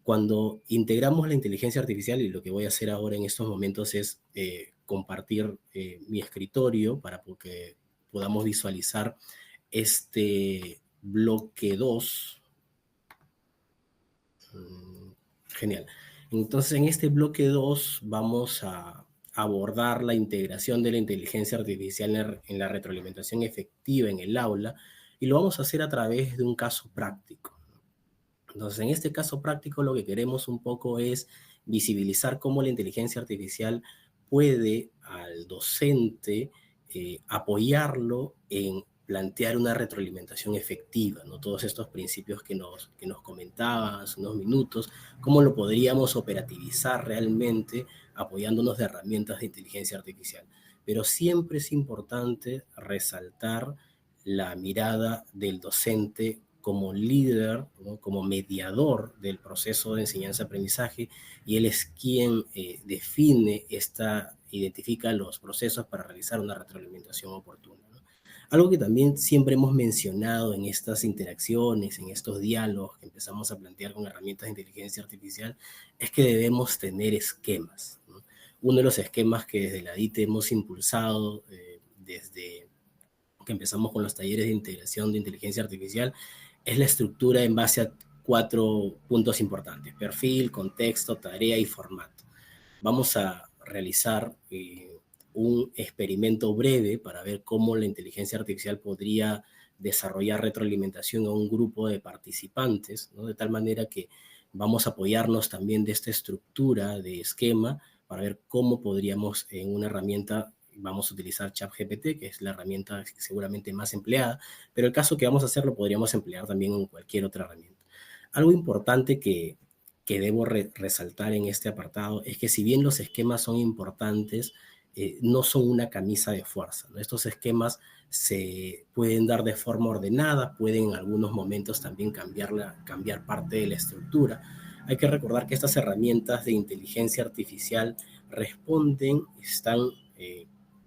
Cuando integramos la inteligencia artificial, y lo que voy a hacer ahora en estos momentos es compartir mi escritorio para que podamos visualizar este bloque 2. Genial. Entonces, en este bloque 2 vamos a abordar la integración de la inteligencia artificial en la retroalimentación efectiva en el aula, y lo vamos a hacer a través de un caso práctico. Entonces, en este caso práctico lo que queremos un poco es visibilizar cómo la inteligencia artificial puede al docente apoyarlo en plantear una retroalimentación efectiva, ¿no? Todos estos principios que nos comentaban hace unos minutos, cómo lo podríamos operativizar realmente apoyándonos de herramientas de inteligencia artificial. Pero siempre es importante resaltar la mirada del docente como líder, ¿no?, como mediador del proceso de enseñanza-aprendizaje, y él es quien identifica los procesos para realizar una retroalimentación oportuna, ¿no? Algo que también siempre hemos mencionado en estas interacciones, en estos diálogos que empezamos a plantear con herramientas de inteligencia artificial, es que debemos tener esquemas, ¿no? Uno de los esquemas que desde la DIT hemos impulsado desde que empezamos con los talleres de integración de inteligencia artificial es la estructura en base a 4 puntos importantes: perfil, contexto, tarea y formato. Vamos a realizar un experimento breve para ver cómo la inteligencia artificial podría desarrollar retroalimentación a un grupo de participantes, ¿no?, de tal manera que vamos a apoyarnos también de esta estructura de esquema para ver cómo podríamos en una herramienta. Vamos a utilizar ChatGPT, que es la herramienta seguramente más empleada, pero el caso que vamos a hacer lo podríamos emplear también en cualquier otra herramienta. Algo importante que debo resaltar en este apartado es que si bien los esquemas son importantes, no son una camisa de fuerza, ¿no? Estos esquemas se pueden dar de forma ordenada, pueden en algunos momentos también cambiar parte de la estructura. Hay que recordar que estas herramientas de inteligencia artificial están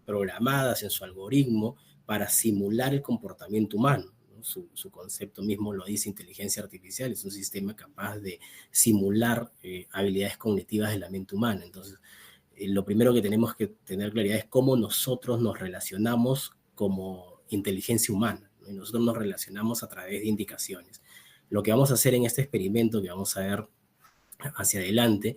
programadas en su algoritmo para simular el comportamiento humano, ¿no? Su concepto mismo lo dice: inteligencia artificial es un sistema capaz de simular habilidades cognitivas de la mente humana. Entonces, lo primero que tenemos que tener claridad es cómo nosotros nos relacionamos como inteligencia humana, ¿no? Y nosotros nos relacionamos a través de indicaciones. Lo que vamos a hacer en este experimento que vamos a ver hacia adelante,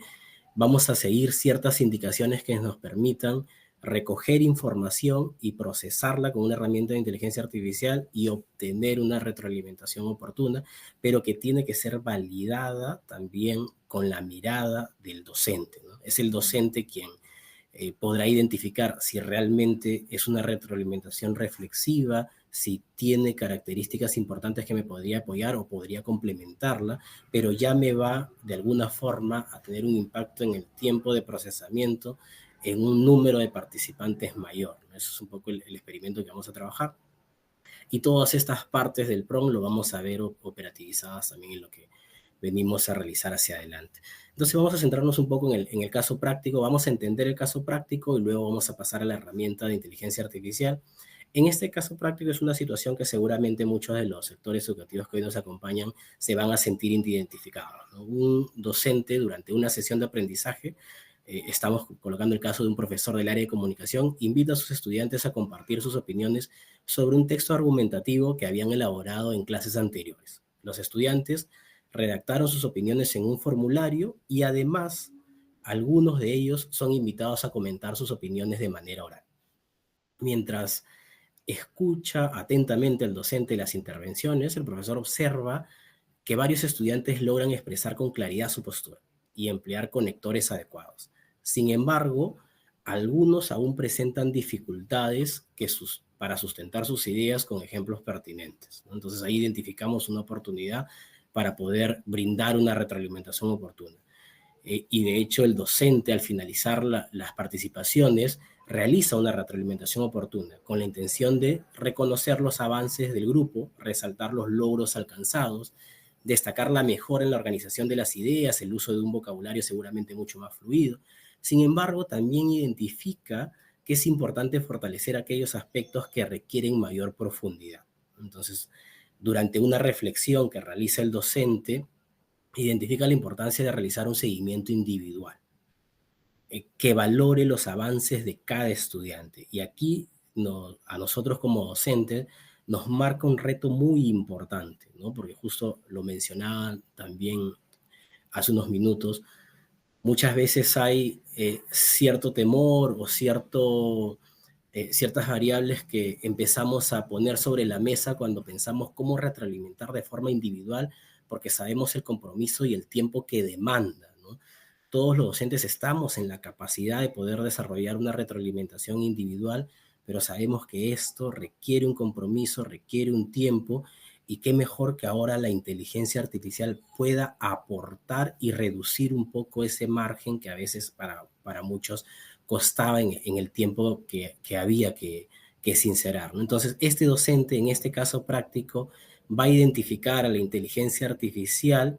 vamos a seguir ciertas indicaciones que nos permitan recoger información y procesarla con una herramienta de inteligencia artificial y obtener una retroalimentación oportuna, pero que tiene que ser validada también con la mirada del docente, ¿no? Es el docente quien podrá identificar si realmente es una retroalimentación reflexiva, si tiene características importantes que me podría apoyar o podría complementarla, pero ya me va de alguna forma a tener un impacto en el tiempo de procesamiento en un número de participantes mayor. Eso es un poco el experimento que vamos a trabajar. Y todas estas partes del PROM lo vamos a ver operativizadas también en lo que venimos a realizar hacia adelante. Entonces vamos a centrarnos un poco en el caso práctico, vamos a entender el caso práctico y luego vamos a pasar a la herramienta de inteligencia artificial. En este caso práctico es una situación que seguramente muchos de los sectores educativos que hoy nos acompañan se van a sentir identificados, ¿no? Un docente durante una sesión de aprendizaje, estamos colocando el caso de un profesor del área de comunicación, invita a sus estudiantes a compartir sus opiniones sobre un texto argumentativo que habían elaborado en clases anteriores. Los estudiantes redactaron sus opiniones en un formulario y además algunos de ellos son invitados a comentar sus opiniones de manera oral. Mientras escucha atentamente al docente las intervenciones, el profesor observa que varios estudiantes logran expresar con claridad su postura y emplear conectores adecuados. Sin embargo, algunos aún presentan dificultades para sustentar sus ideas con ejemplos pertinentes, ¿no? Entonces ahí identificamos una oportunidad para poder brindar una retroalimentación oportuna. Y de hecho el docente, al finalizar las participaciones, realiza una retroalimentación oportuna con la intención de reconocer los avances del grupo, resaltar los logros alcanzados, destacar la mejora en la organización de las ideas, el uso de un vocabulario seguramente mucho más fluido. Sin embargo, también identifica que es importante fortalecer aquellos aspectos que requieren mayor profundidad. Entonces, durante una reflexión que realiza el docente, identifica la importancia de realizar un seguimiento individual, que valore los avances de cada estudiante. Y aquí a nosotros como docentes nos marca un reto muy importante, ¿no? Porque justo lo mencionaba también hace unos minutos, muchas veces hay cierto temor o ciertas variables que empezamos a poner sobre la mesa cuando pensamos cómo retroalimentar de forma individual, porque sabemos el compromiso y el tiempo que demanda, ¿no? Todos los docentes estamos en la capacidad de poder desarrollar una retroalimentación individual, pero sabemos que esto requiere un compromiso, requiere un tiempo, y qué mejor que ahora la inteligencia artificial pueda aportar y reducir un poco ese margen que a veces para muchos costaba en el tiempo que había que sincerar, ¿no? Entonces, este docente, en este caso práctico, va a identificar a la inteligencia artificial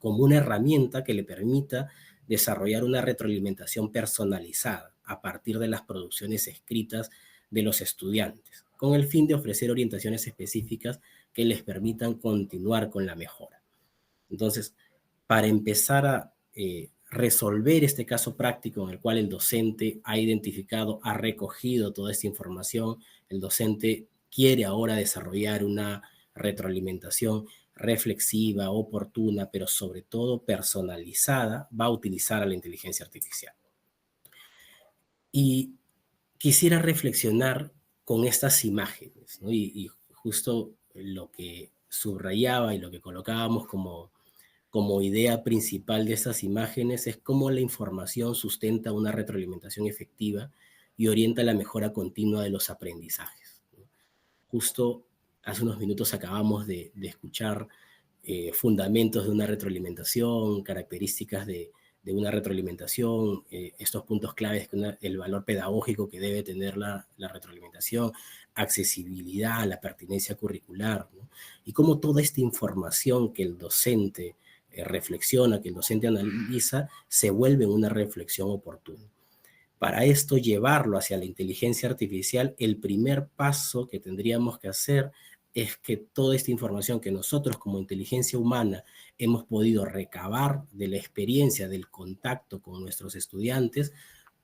como una herramienta que le permita desarrollar una retroalimentación personalizada a partir de las producciones escritas de los estudiantes, con el fin de ofrecer orientaciones específicas que les permitan continuar con la mejora. Entonces, para empezar a resolver este caso práctico en el cual el docente ha identificado, ha recogido toda esta información, el docente quiere ahora desarrollar una retroalimentación reflexiva, oportuna, pero sobre todo personalizada, va a utilizar a la inteligencia artificial. Y quisiera reflexionar con estas imágenes, ¿no? Y justo lo que subrayaba y lo que colocábamos como idea principal de estas imágenes es cómo la información sustenta una retroalimentación efectiva y orienta la mejora continua de los aprendizajes, ¿no? Justo hace unos minutos acabamos de escuchar fundamentos de una retroalimentación, características de una retroalimentación, estos puntos claves, el valor pedagógico que debe tener la retroalimentación, accesibilidad, la pertinencia curricular, ¿no? Y cómo toda esta información que el docente reflexiona, que el docente analiza, se vuelve una reflexión oportuna. Para esto, llevarlo hacia la inteligencia artificial, el primer paso que tendríamos que hacer es que toda esta información que nosotros como inteligencia humana hemos podido recabar de la experiencia, del contacto con nuestros estudiantes,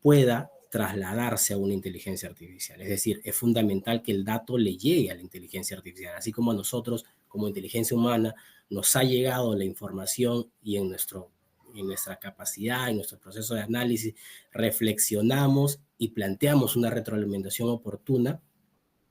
pueda trasladarse a una inteligencia artificial. Es decir, es fundamental que el dato le llegue a la inteligencia artificial, así como a nosotros como inteligencia humana nos ha llegado la información y en nuestra capacidad, en nuestro proceso de análisis, reflexionamos y planteamos una retroalimentación oportuna,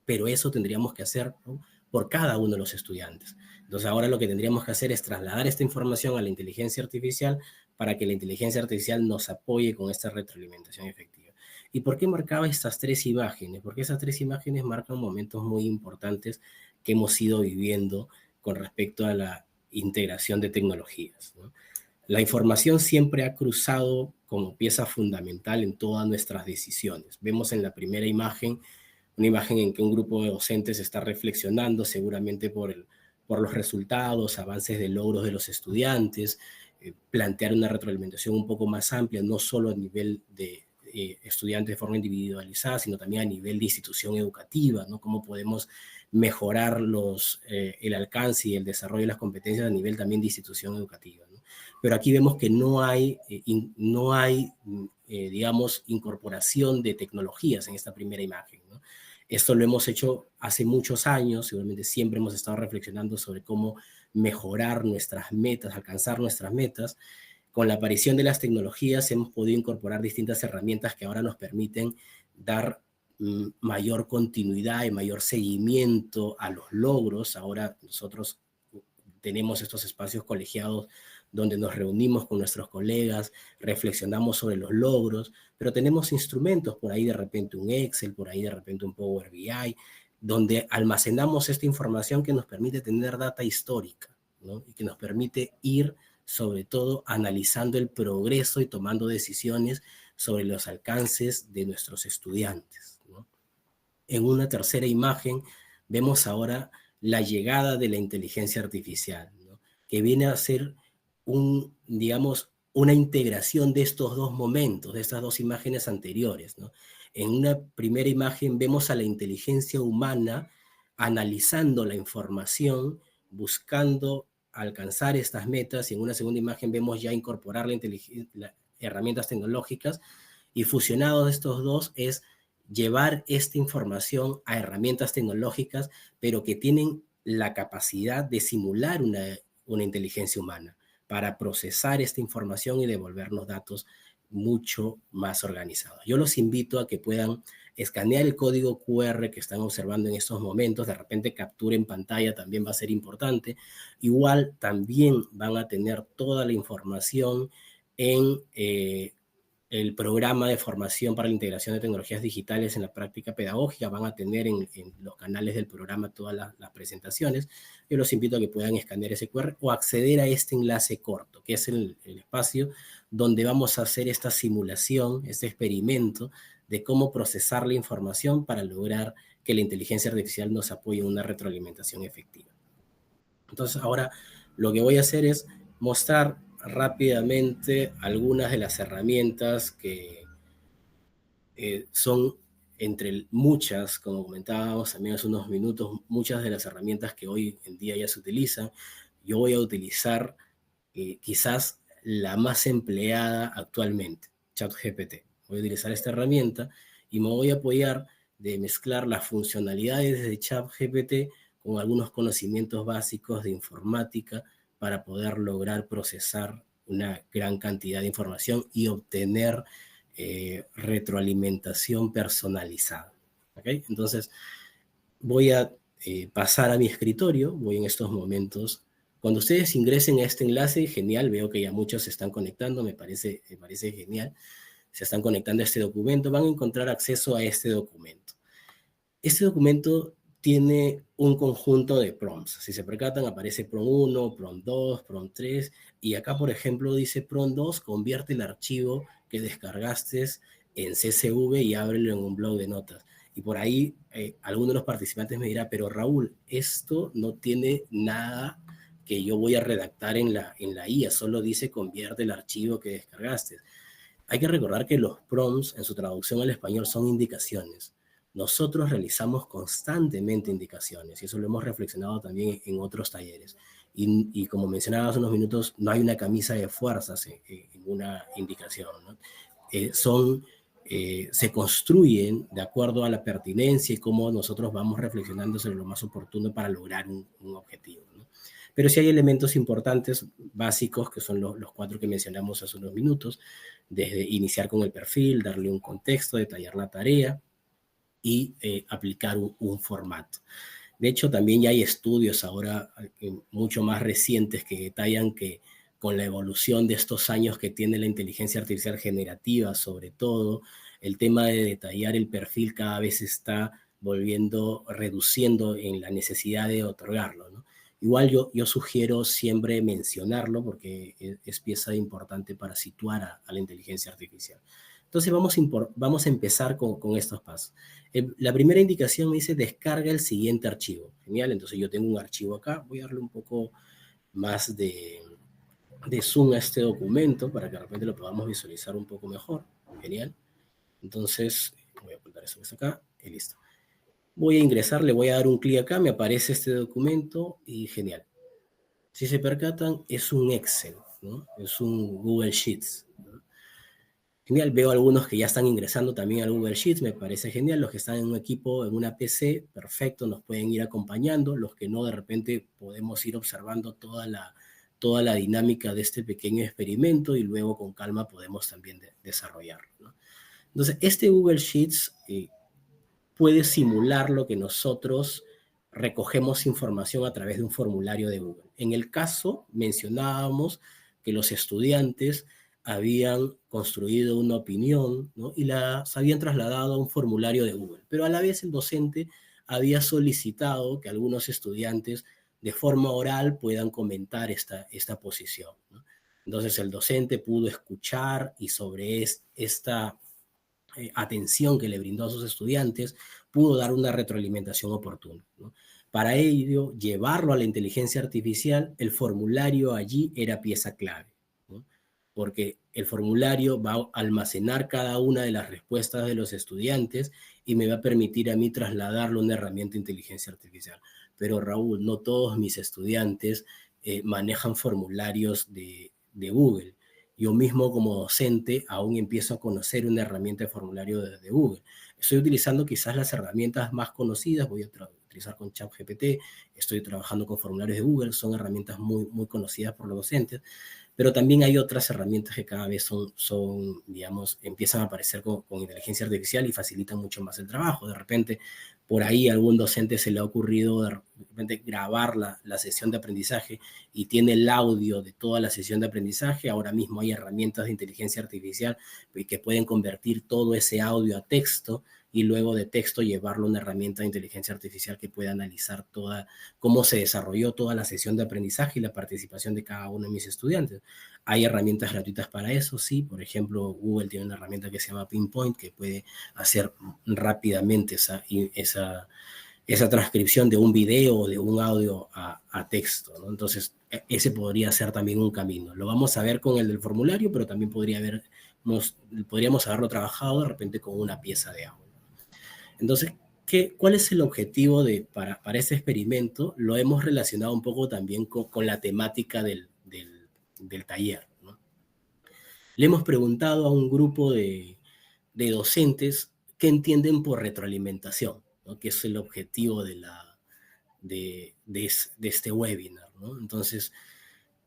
pero eso tendríamos que hacer, ¿no?, por cada uno de los estudiantes. Entonces ahora lo que tendríamos que hacer es trasladar esta información a la inteligencia artificial para que la inteligencia artificial nos apoye con esta retroalimentación efectiva. ¿Y por qué marcaba estas tres imágenes? Porque esas tres imágenes marcan momentos muy importantes que hemos ido viviendo con respecto a la integración de tecnologías, ¿no? La información siempre ha cruzado como pieza fundamental en todas nuestras decisiones. Vemos en la primera imagen una imagen en que un grupo de docentes está reflexionando seguramente por los resultados, avances de logros de los estudiantes, plantear una retroalimentación un poco más amplia, no solo a nivel de estudiantes de forma individualizada, sino también a nivel de institución educativa, ¿no? Cómo podemos mejorar el alcance y el desarrollo de las competencias a nivel también de institución educativa, ¿no? Pero aquí vemos que no hay digamos, incorporación de tecnologías en esta primera imagen, ¿no? Esto lo hemos hecho hace muchos años, seguramente siempre hemos estado reflexionando sobre cómo mejorar nuestras metas, alcanzar nuestras metas. Con la aparición de las tecnologías hemos podido incorporar distintas herramientas que ahora nos permiten dar mayor continuidad y mayor seguimiento a los logros. Ahora nosotros tenemos estos espacios colegiados donde nos reunimos con nuestros colegas, reflexionamos sobre los logros, pero tenemos instrumentos, por ahí de repente un Excel, por ahí de repente un Power BI, donde almacenamos esta información que nos permite tener data histórica, ¿no? Y que nos permite ir, sobre todo, analizando el progreso y tomando decisiones sobre los alcances de nuestros estudiantes, ¿no? En una tercera imagen vemos ahora la llegada de la inteligencia artificial, ¿no? Que viene a ser digamos, una integración de estos dos momentos, de estas dos imágenes anteriores, ¿no? En una primera imagen vemos a la inteligencia humana analizando la información, buscando alcanzar estas metas, y en una segunda imagen vemos ya incorporar las herramientas tecnológicas, y fusionados de estos dos es llevar esta información a herramientas tecnológicas, pero que tienen la capacidad de simular una inteligencia humana para procesar esta información y devolvernos datos mucho más organizados. Yo los invito a que puedan escanear el código QR que están observando en estos momentos, de repente captura en pantalla también va a ser importante. Igual también van a tener toda la información en el programa de formación para la integración de tecnologías digitales en la práctica pedagógica. Van a tener en los canales del programa todas las presentaciones. Yo los invito a que puedan escanear ese QR o acceder a este enlace corto, que es el espacio donde vamos a hacer esta simulación, este experimento de cómo procesar la información para lograr que la inteligencia artificial nos apoye en una retroalimentación efectiva. Entonces, ahora lo que voy a hacer es mostrar rápidamente algunas de las herramientas que son, entre muchas, como comentábamos también hace unos minutos, muchas de las herramientas que hoy en día ya se utilizan. Yo voy a utilizar quizás la más empleada actualmente, ChatGPT. Voy a utilizar esta herramienta y me voy a apoyar de mezclar las funcionalidades de ChatGPT con algunos conocimientos básicos de informática para poder lograr procesar una gran cantidad de información y obtener retroalimentación personalizada. ¿Okay? Entonces, voy a pasar a mi escritorio, voy en estos momentos. Cuando ustedes ingresen a este enlace, genial, veo que ya muchos se están conectando, me parece genial. Se están conectando a este documento, van a encontrar acceso a este documento. Este documento tiene un conjunto de prompts. Si se percatan, aparece prompt 1, prompt 2, prompt 3, y acá, por ejemplo, dice prompt 2, convierte el archivo que descargaste en CSV y ábrelo en un blog de notas. Y por ahí, alguno de los participantes me dirá, pero Raúl, esto no tiene nada que yo voy a redactar en la IA, solo dice convierte el archivo que descargaste. Hay que recordar que los prompts, en su traducción al español, son indicaciones. Nosotros realizamos constantemente indicaciones, y eso lo hemos reflexionado también en otros talleres. Y como mencionaba hace unos minutos, no hay una camisa de fuerzas en una indicación, ¿no? Se construyen de acuerdo a la pertinencia y cómo nosotros vamos reflexionando sobre lo más oportuno para lograr un objetivo, ¿no? Pero sí hay elementos importantes, básicos, que son los 4 que mencionamos hace unos minutos, desde iniciar con el perfil, darle un contexto, detallar la tarea y aplicar un formato. De hecho, también ya hay estudios ahora mucho más recientes que detallan que con la evolución de estos años que tiene la inteligencia artificial generativa, sobre todo, el tema de detallar el perfil cada vez se está reduciendo en la necesidad de otorgarlo, ¿no? Igual yo sugiero siempre mencionarlo porque es pieza importante para situar a la inteligencia artificial. Entonces vamos a empezar con estos pasos. La primera indicación me dice descarga el siguiente archivo. Genial, entonces yo tengo un archivo acá. Voy a darle un poco más de zoom a este documento para que de repente lo podamos visualizar un poco mejor. Genial. Entonces voy a ocultar eso que está acá y listo. Voy a ingresar, le voy a dar un clic acá, me aparece este documento y genial. Si se percatan, es un Excel, ¿no? Es un Google Sheets, ¿no? Genial, veo algunos que ya están ingresando también al Google Sheets, me parece genial. Los que están en un equipo, en una PC, perfecto, nos pueden ir acompañando. Los que no, de repente podemos ir observando toda la dinámica de este pequeño experimento y luego con calma podemos también desarrollarlo, ¿no? Entonces, este Google Sheets puede simular lo que nosotros recogemos información a través de un formulario de Google. En el caso, mencionábamos que los estudiantes habían construido una opinión, ¿no? Y las habían trasladado a un formulario de Google, pero a la vez el docente había solicitado que algunos estudiantes de forma oral puedan comentar esta posición, ¿no? Entonces el docente pudo escuchar y sobre esta atención que le brindó a sus estudiantes pudo dar una retroalimentación oportuna, ¿no? Para ello, llevarlo a la inteligencia artificial, el formulario allí era pieza clave, ¿no? Porque el formulario va a almacenar cada una de las respuestas de los estudiantes y me va a permitir a mí trasladarlo a una herramienta de inteligencia artificial. Pero Raúl, no todos mis estudiantes manejan formularios de Google. Yo mismo como docente aún empiezo a conocer una herramienta de formulario de Google. Estoy utilizando quizás las herramientas más conocidas, voy a utilizar con ChatGPT, estoy trabajando con formularios de Google, son herramientas muy conocidas por los docentes, pero también hay otras herramientas que cada vez son digamos, empiezan a aparecer con inteligencia artificial y facilitan mucho más el trabajo. De repente, por ahí a algún docente se le ha ocurrido de repente grabar la sesión de aprendizaje y tiene el audio de toda la sesión de aprendizaje. Ahora mismo hay herramientas de inteligencia artificial que pueden convertir todo ese audio a texto y luego de texto llevarlo a una herramienta de inteligencia artificial que pueda analizar cómo se desarrolló toda la sesión de aprendizaje y la participación de cada uno de mis estudiantes. Hay herramientas gratuitas para eso, sí. Por ejemplo, Google tiene una herramienta que se llama Pinpoint que puede hacer rápidamente esa transcripción de un video o de un audio a texto, ¿no? Entonces, ese podría ser también un camino. Lo vamos a ver con el del formulario, pero también podríamos haberlo trabajado de repente con una pieza de audio. Entonces, ¿cuál es el objetivo para ese experimento? Lo hemos relacionado un poco también con la temática del taller, ¿no? Le hemos preguntado a un grupo de docentes qué entienden por retroalimentación, ¿no? Que es el objetivo de este webinar, ¿no? Entonces,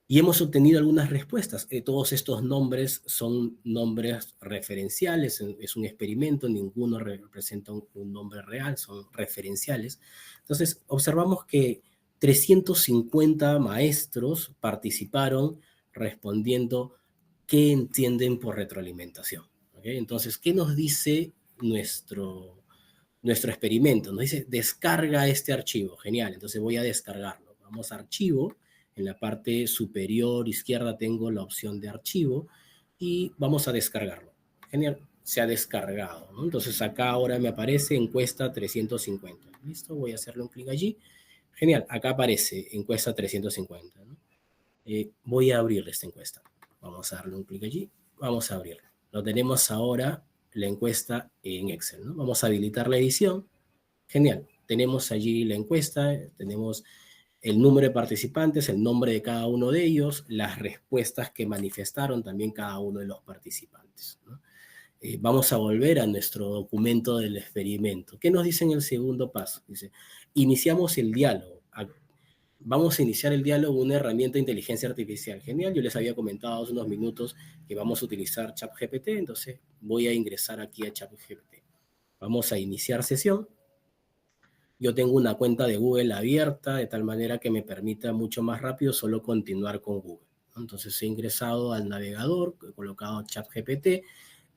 y hemos obtenido algunas respuestas. Todos estos nombres son nombres referenciales, es un experimento, ninguno representa un nombre real, son referenciales. Entonces, observamos que 350 maestros participaron respondiendo qué entienden por retroalimentación, ¿okay? Entonces, ¿qué nos dice nuestro experimento? Nos dice, descarga este archivo. Genial, entonces voy a descargarlo. Vamos a archivo. En la parte superior izquierda tengo la opción de archivo y vamos a descargarlo. Genial, se ha descargado, ¿no? Entonces acá ahora me aparece encuesta 350. Listo, voy a hacerle un clic allí. Genial, acá aparece encuesta 350, ¿no? Voy a abrirle esta encuesta. Vamos a darle un clic allí. Vamos a abrirlo. Lo tenemos ahora, la encuesta en Excel, ¿no? Vamos a habilitar la edición. Genial, tenemos allí la encuesta, tenemos el número de participantes, el nombre de cada uno de ellos, las respuestas que manifestaron también cada uno de los participantes, ¿no? Vamos a volver a nuestro documento del experimento. ¿Qué nos dice en el segundo paso? Dice, iniciamos el diálogo. Vamos a iniciar el diálogo con una herramienta de inteligencia artificial. Genial, yo les había comentado hace unos minutos que vamos a utilizar ChatGPT, entonces voy a ingresar aquí a ChatGPT. Vamos a iniciar sesión. Yo tengo una cuenta de Google abierta de tal manera que me permita mucho más rápido solo continuar con Google. Entonces he ingresado al navegador, he colocado ChatGPT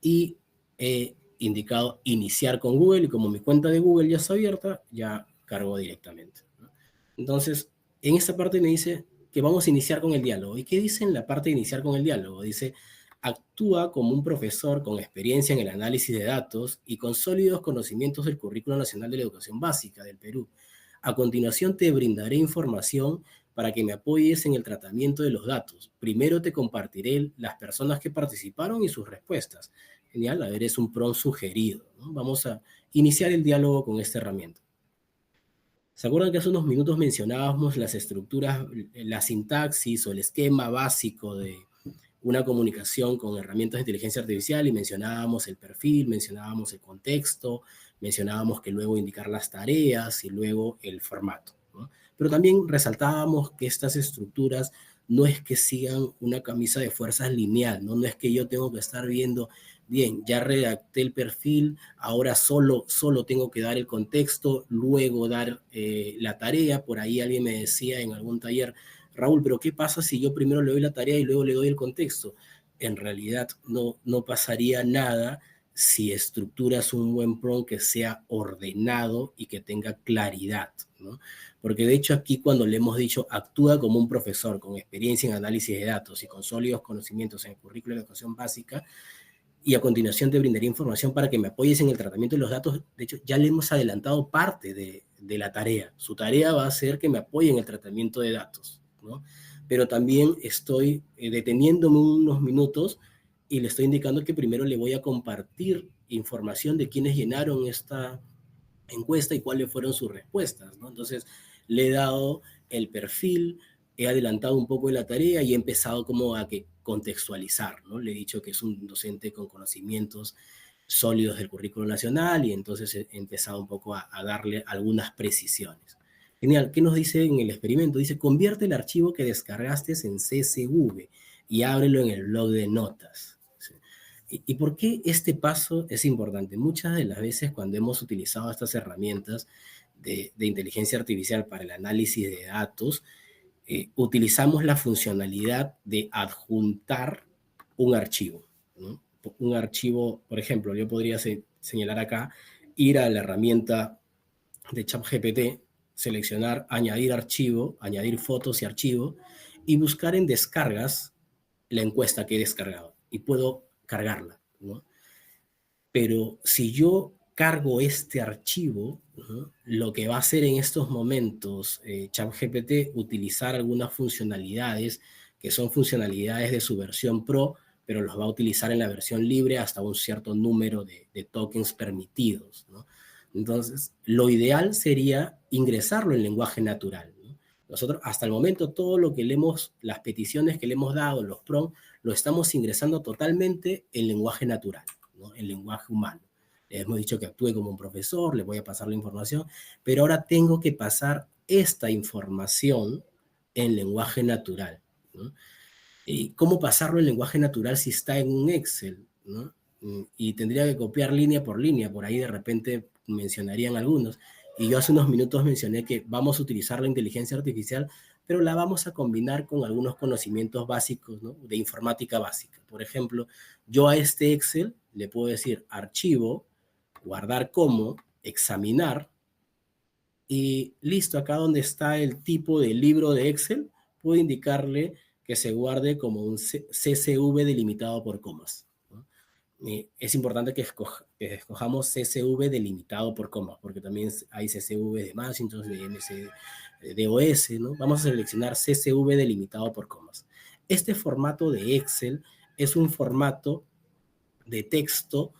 y he indicado iniciar con Google y como mi cuenta de Google ya está abierta, ya cargo directamente, ¿no? Entonces, en esta parte me dice que vamos a iniciar con el diálogo. ¿Y qué dice en la parte de iniciar con el diálogo? Dice, actúa como un profesor con experiencia en el análisis de datos y con sólidos conocimientos del Currículo Nacional de la Educación Básica del Perú. A continuación te brindaré información para que me apoyes en el tratamiento de los datos. Primero te compartiré las personas que participaron y sus respuestas. Genial, a ver, es un prompt sugerido, ¿no? Vamos a iniciar el diálogo con esta herramienta. ¿Se acuerdan que hace unos minutos mencionábamos las estructuras, la sintaxis o el esquema básico de una comunicación con herramientas de inteligencia artificial y mencionábamos el perfil, mencionábamos el contexto, mencionábamos que luego indicar las tareas y luego el formato, ¿no? Pero también resaltábamos que estas estructuras no es que sigan una camisa de fuerzas lineal, ¿no? No es que yo tengo que estar viendo bien, ya redacté el perfil, ahora solo tengo que dar el contexto, luego dar la tarea. Por ahí alguien me decía en algún taller, Raúl, pero ¿qué pasa si yo primero le doy la tarea y luego le doy el contexto? En realidad no pasaría nada si estructuras un buen prompt que sea ordenado y que tenga claridad, ¿no? Porque de hecho aquí cuando le hemos dicho actúa como un profesor con experiencia en análisis de datos y con sólidos conocimientos en el currículo de educación básica, y a continuación te brindaré información para que me apoyes en el tratamiento de los datos. De hecho, ya le hemos adelantado parte de la tarea. Su tarea va a ser que me apoye en el tratamiento de datos, ¿no? Pero también estoy deteniéndome unos minutos y le estoy indicando que primero le voy a compartir información de quienes llenaron esta encuesta y cuáles fueron sus respuestas, ¿no? Entonces, le he dado el perfil, he adelantado un poco de la tarea y he empezado como a que contextualizar, ¿no? Le he dicho que es un docente con conocimientos sólidos del currículo nacional y entonces he empezado un poco a darle algunas precisiones. Genial. ¿Qué nos dice en el experimento? Dice, convierte el archivo que descargaste en CSV y ábrelo en el blog de notas. ¿Y por qué este paso es importante? Muchas de las veces cuando hemos utilizado estas herramientas de inteligencia artificial para el análisis de datos, utilizamos la funcionalidad de adjuntar un archivo, ¿no? Un archivo, por ejemplo, yo podría señalar acá, ir a la herramienta de ChatGPT, seleccionar añadir archivo, añadir fotos y archivo, y buscar en descargas la encuesta que he descargado, y puedo cargarla, ¿no? Pero si yo cargo este archivo, ¿no? Lo que va a hacer en estos momentos ChatGPT, utilizar algunas funcionalidades que son funcionalidades de su versión Pro, pero los va a utilizar en la versión libre hasta un cierto número de tokens permitidos, ¿no? Entonces, lo ideal sería ingresarlo en lenguaje natural, ¿no? Nosotros, hasta el momento, todo lo que las peticiones que le hemos dado, los prompts, lo estamos ingresando totalmente en lenguaje natural, ¿no? En lenguaje humano. Le hemos dicho que actúe como un profesor, le voy a pasar la información, pero ahora tengo que pasar esta información en lenguaje natural, ¿no? ¿Y cómo pasarlo en lenguaje natural si está en un Excel, ¿no? Y tendría que copiar línea por línea, por ahí de repente mencionarían algunos. Y yo hace unos minutos mencioné que vamos a utilizar la inteligencia artificial, pero la vamos a combinar con algunos conocimientos básicos, ¿no? De informática básica. Por ejemplo, yo a este Excel le puedo decir archivo, guardar como, examinar, y listo, acá donde está el tipo de libro de Excel, puedo indicarle que se guarde como un CSV delimitado por comas, ¿no? Es importante que escojamos CSV delimitado por comas, porque también hay CSV de Macintosh, de MS, de OS, ¿no? Vamos a seleccionar CSV delimitado por comas. Este formato de Excel es un formato de texto,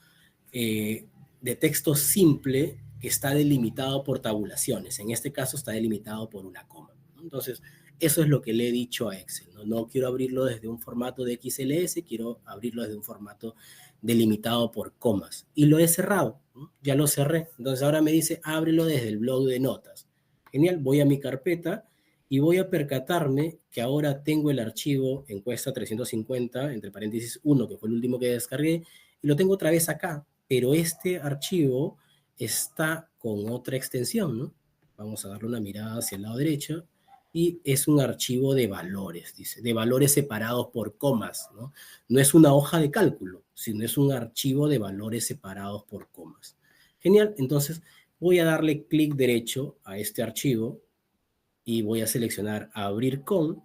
de texto simple que está delimitado por tabulaciones. En este caso está delimitado por una coma, ¿no? Entonces, eso es lo que le he dicho a Excel, ¿no? No quiero abrirlo desde un formato de XLS, quiero abrirlo desde un formato delimitado por comas. Y lo he cerrado, ¿no? Ya lo cerré. Entonces ahora me dice, ábrelo desde el blog de notas. Genial, voy a mi carpeta y voy a percatarme que ahora tengo el archivo encuesta 350, entre paréntesis 1, que fue el último que descargué, y lo tengo otra vez acá, pero este archivo está con otra extensión, ¿no? Vamos a darle una mirada hacia el lado derecho, y es un archivo de valores, dice, de valores separados por comas, ¿no? No es una hoja de cálculo, sino es un archivo de valores separados por comas. Genial, entonces voy a darle clic derecho a este archivo y voy a seleccionar abrir con,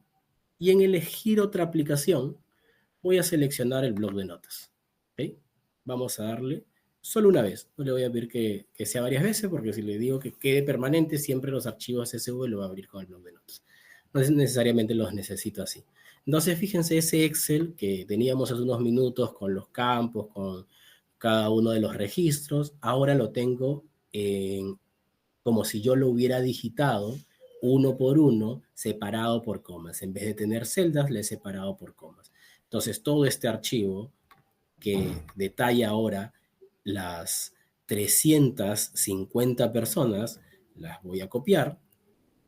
y en elegir otra aplicación voy a seleccionar el bloc de notas. ¿Okay? Vamos a darle solo una vez. No le voy a pedir que sea varias veces, porque si le digo que quede permanente, siempre los archivos CSV lo va a abrir con el bloc de notas. No necesariamente los necesito así. Entonces, fíjense, ese Excel que teníamos hace unos minutos con los campos, con cada uno de los registros, ahora lo tengo como si yo lo hubiera digitado uno por uno, separado por comas. En vez de tener celdas, le he separado por comas. Entonces, todo este archivo que detalla ahora las 350 personas, las voy a copiar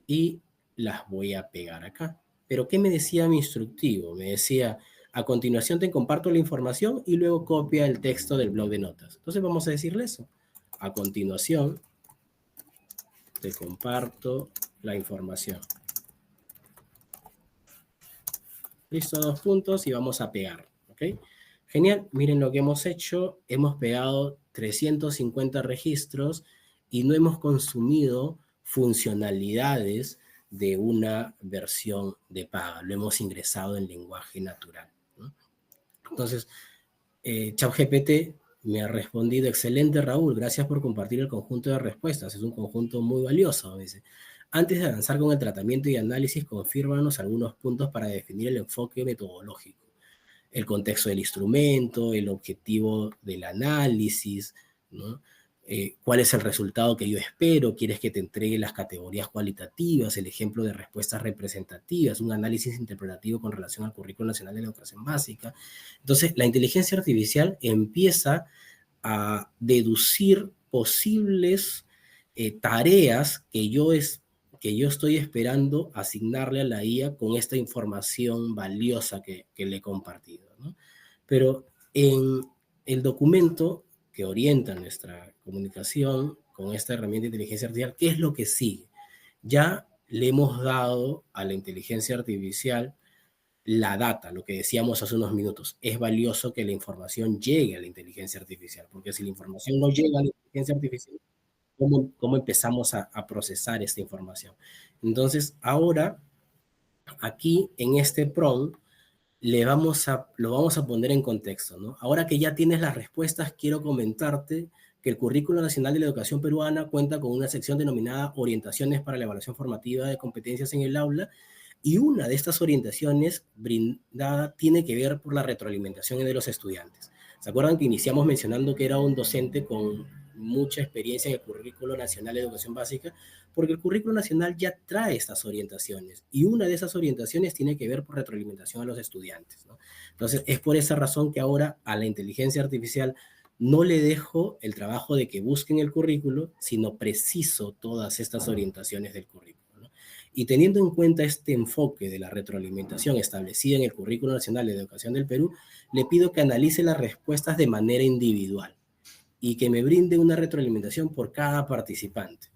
y las voy a pegar acá. Pero ¿qué me decía mi instructivo? Me decía, A continuación te comparto la información y luego copia el texto del blog de notas. Entonces vamos a decirle eso. A continuación te comparto la información. Listo, 2 puntos y vamos a pegar, ¿ok? Genial, miren lo que hemos hecho. Hemos pegado 350 registros y no hemos consumido funcionalidades de una versión de paga. Lo hemos ingresado en lenguaje natural, ¿no? Entonces, ChatGPT me ha respondido: excelente, Raúl, gracias por compartir el conjunto de respuestas. Es un conjunto muy valioso, me dice. Antes de avanzar con el tratamiento y análisis, confírmanos algunos puntos para definir el enfoque metodológico, el contexto del instrumento, el objetivo del análisis, ¿no? ¿Cuál es el resultado que yo espero? ¿Quieres que te entregue las categorías cualitativas, el ejemplo de respuestas representativas, un análisis interpretativo con relación al Currículo Nacional de la Educación Básica? Entonces, la inteligencia artificial empieza a deducir posibles tareas que yo estoy esperando asignarle a la IA con esta información valiosa que le he compartido, ¿no? Pero en el documento que orienta nuestra comunicación con esta herramienta de inteligencia artificial, ¿qué es lo que sigue? Ya le hemos dado a la inteligencia artificial la data, lo que decíamos hace unos minutos. Es valioso que la información llegue a la inteligencia artificial, porque si la información no llega a la inteligencia artificial, ¿cómo empezamos a procesar esta información? Entonces, ahora, aquí en este prompt, lo vamos a poner en contexto, ¿no? Ahora que ya tienes las respuestas, quiero comentarte que el Currículo Nacional de la Educación Peruana cuenta con una sección denominada Orientaciones para la Evaluación Formativa de Competencias en el Aula, y una de estas orientaciones brindada tiene que ver por la retroalimentación de los estudiantes. ¿Se acuerdan que iniciamos mencionando que era un docente con mucha experiencia en el Currículo Nacional de Educación Básica? Porque el Currículo Nacional ya trae estas orientaciones, y una de esas orientaciones tiene que ver por retroalimentación a los estudiantes, ¿no? Entonces, es por esa razón que ahora a la inteligencia artificial no le dejo el trabajo de que busquen el currículo, sino preciso todas estas orientaciones del currículo. Y teniendo en cuenta este enfoque de la retroalimentación establecida en el Currículo Nacional de Educación del Perú, le pido que analice las respuestas de manera individual y que me brinde una retroalimentación por cada participante.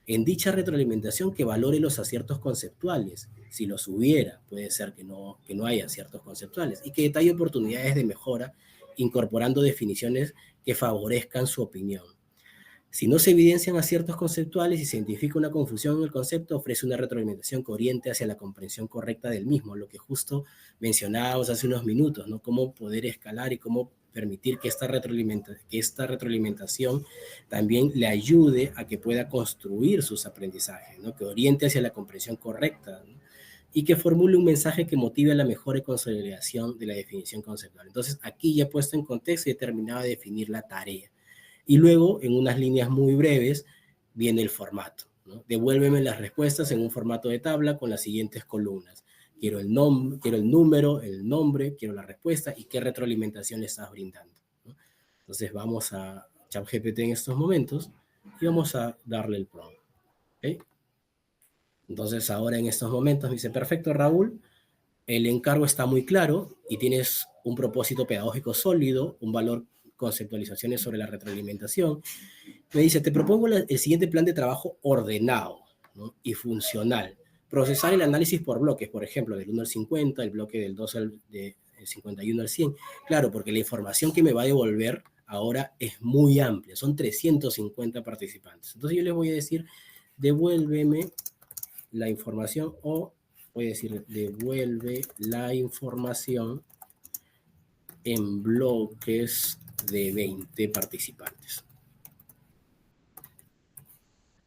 En dicha retroalimentación, que valore los aciertos conceptuales. Si los hubiera, puede ser que no haya aciertos conceptuales, y que detalle oportunidades de mejora, incorporando definiciones que favorezcan su opinión. Si no se evidencian aciertos conceptuales y se identifica una confusión en el concepto, ofrece una retroalimentación que oriente hacia la comprensión correcta del mismo, lo que justo mencionábamos hace unos minutos, ¿no? Cómo poder escalar y cómo permitir que esta retroalimentación también le ayude a que pueda construir sus aprendizajes, ¿no? Que oriente hacia la comprensión correcta, ¿no? Y que formule un mensaje que motive la mejora y consolidación de la definición conceptual. Entonces, aquí ya he puesto en contexto y he terminado de definir la tarea. Y luego, en unas líneas muy breves, viene el formato, ¿no? Devuélveme las respuestas en un formato de tabla con las siguientes columnas. Quiero el número, el nombre, quiero la respuesta y qué retroalimentación le estás brindando, ¿no? Entonces vamos a ChatGPT en estos momentos y vamos a darle el prompt, ¿okay? Entonces ahora en estos momentos me dice: perfecto, Raúl, el encargo está muy claro y tienes un propósito pedagógico sólido, un valor, conceptualizaciones sobre la retroalimentación. Me dice: te propongo el siguiente plan de trabajo ordenado, ¿no? Y funcional. Procesar el análisis por bloques, por ejemplo, del 1 al 50, el bloque del 2 al 51 al 100. Claro, porque la información que me va a devolver ahora es muy amplia, son 350 participantes. Entonces yo les voy a decir: devuélveme la información, o voy a decir: devuelve la información en bloques de 20 participantes.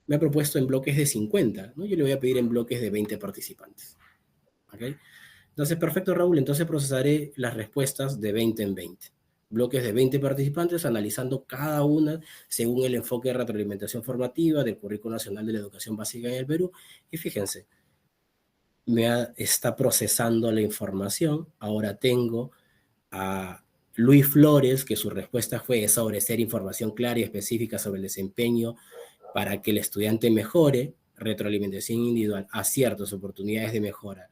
Me ha propuesto en bloques de 50, ¿no? Yo le voy a pedir en bloques de 20 participantes. ¿Okay? Entonces, perfecto, Raúl. Entonces procesaré las respuestas de 20 en 20. Bloques de 20 participantes, analizando cada una según el enfoque de retroalimentación formativa del Currículo Nacional de la Educación Básica en el Perú. Y fíjense, está procesando la información. Ahora tengo a Luis Flores, que su respuesta fue establecer información clara y específica sobre el desempeño para que el estudiante mejore, retroalimentación individual, aciertos, oportunidades de mejora.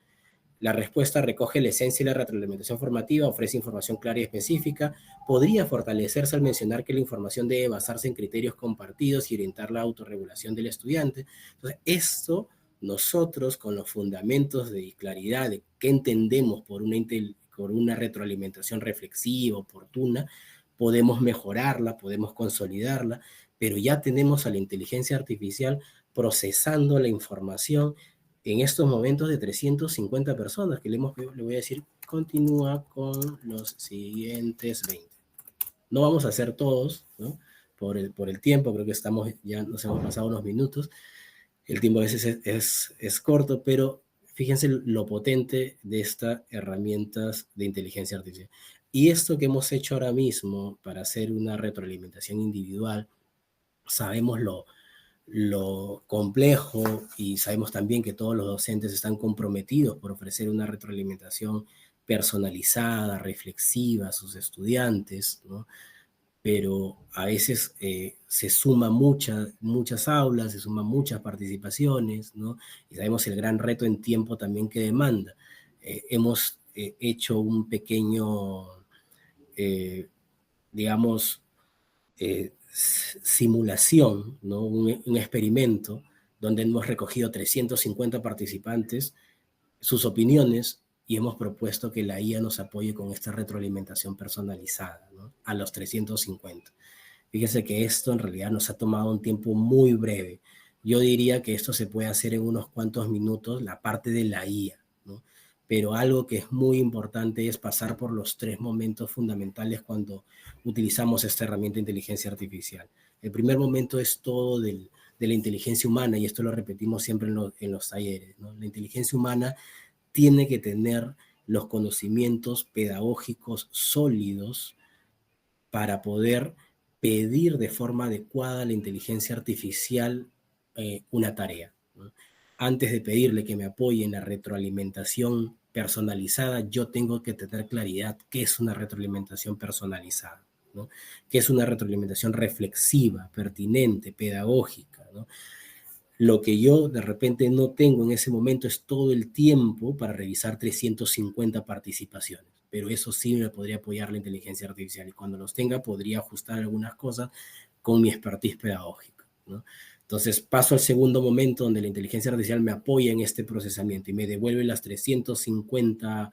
La respuesta recoge la esencia de la retroalimentación formativa, ofrece información clara y específica, podría fortalecerse al mencionar que la información debe basarse en criterios compartidos y orientar la autorregulación del estudiante. Entonces, esto nosotros con los fundamentos de claridad de qué entendemos por una retroalimentación reflexiva, oportuna, podemos mejorarla, podemos consolidarla, pero ya tenemos a la inteligencia artificial procesando la información en estos momentos de 350 personas, que le voy a decir, continúa con los siguientes 20. No vamos a hacer todos, ¿no? Por el tiempo, creo que ya nos hemos pasado unos minutos. El tiempo a veces es corto, pero fíjense lo potente de estas herramientas de inteligencia artificial. Y esto que hemos hecho ahora mismo para hacer una retroalimentación individual, sabemos lo complejo y sabemos también que todos los docentes están comprometidos por ofrecer una retroalimentación personalizada, reflexiva a sus estudiantes, ¿no? Pero a veces se suman muchas aulas, se suman muchas participaciones, ¿no? Y sabemos el gran reto en tiempo también que demanda. Hemos hecho un pequeño, digamos, simulación, ¿no? Un experimento donde hemos recogido 350 participantes, sus opiniones, y hemos propuesto que la IA nos apoye con esta retroalimentación personalizada, ¿no? A los 350. Fíjese que esto en realidad nos ha tomado un tiempo muy breve. Yo diría que esto se puede hacer en unos cuantos minutos, la parte de la IA, ¿no? Pero algo que es muy importante es pasar por los 3 momentos fundamentales cuando utilizamos esta herramienta de inteligencia artificial. El primer momento es todo de la inteligencia humana, y esto lo repetimos siempre en los talleres, ¿no? La inteligencia humana tiene que tener los conocimientos pedagógicos sólidos para poder pedir de forma adecuada a la inteligencia artificial una tarea, ¿no? Antes de pedirle que me apoye en la retroalimentación personalizada, yo tengo que tener claridad qué es una retroalimentación personalizada, ¿no? Qué es una retroalimentación reflexiva, pertinente, pedagógica, ¿no? Lo que yo de repente no tengo en ese momento es todo el tiempo para revisar 350 participaciones, pero eso sí me podría apoyar la inteligencia artificial, y cuando los tenga podría ajustar algunas cosas con mi expertise pedagógica, ¿no? Entonces paso al segundo momento donde la inteligencia artificial me apoya en este procesamiento y me devuelve las 350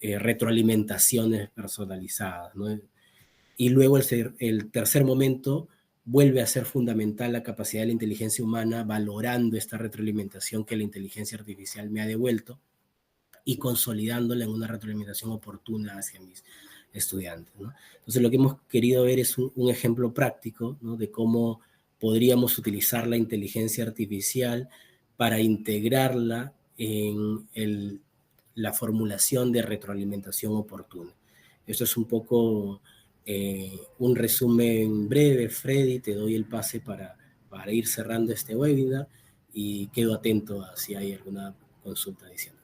retroalimentaciones personalizadas, ¿no? Y luego el tercer momento vuelve a ser fundamental la capacidad de la inteligencia humana valorando esta retroalimentación que la inteligencia artificial me ha devuelto y consolidándola en una retroalimentación oportuna hacia mis estudiantes, ¿no? Entonces lo que hemos querido ver es un ejemplo práctico, ¿no? De cómo podríamos utilizar la inteligencia artificial para integrarla en la formulación de retroalimentación oportuna. Esto es un poco un resumen breve. Freddy, te doy el pase para ir cerrando este webinar y quedo atento a si hay alguna consulta adicional.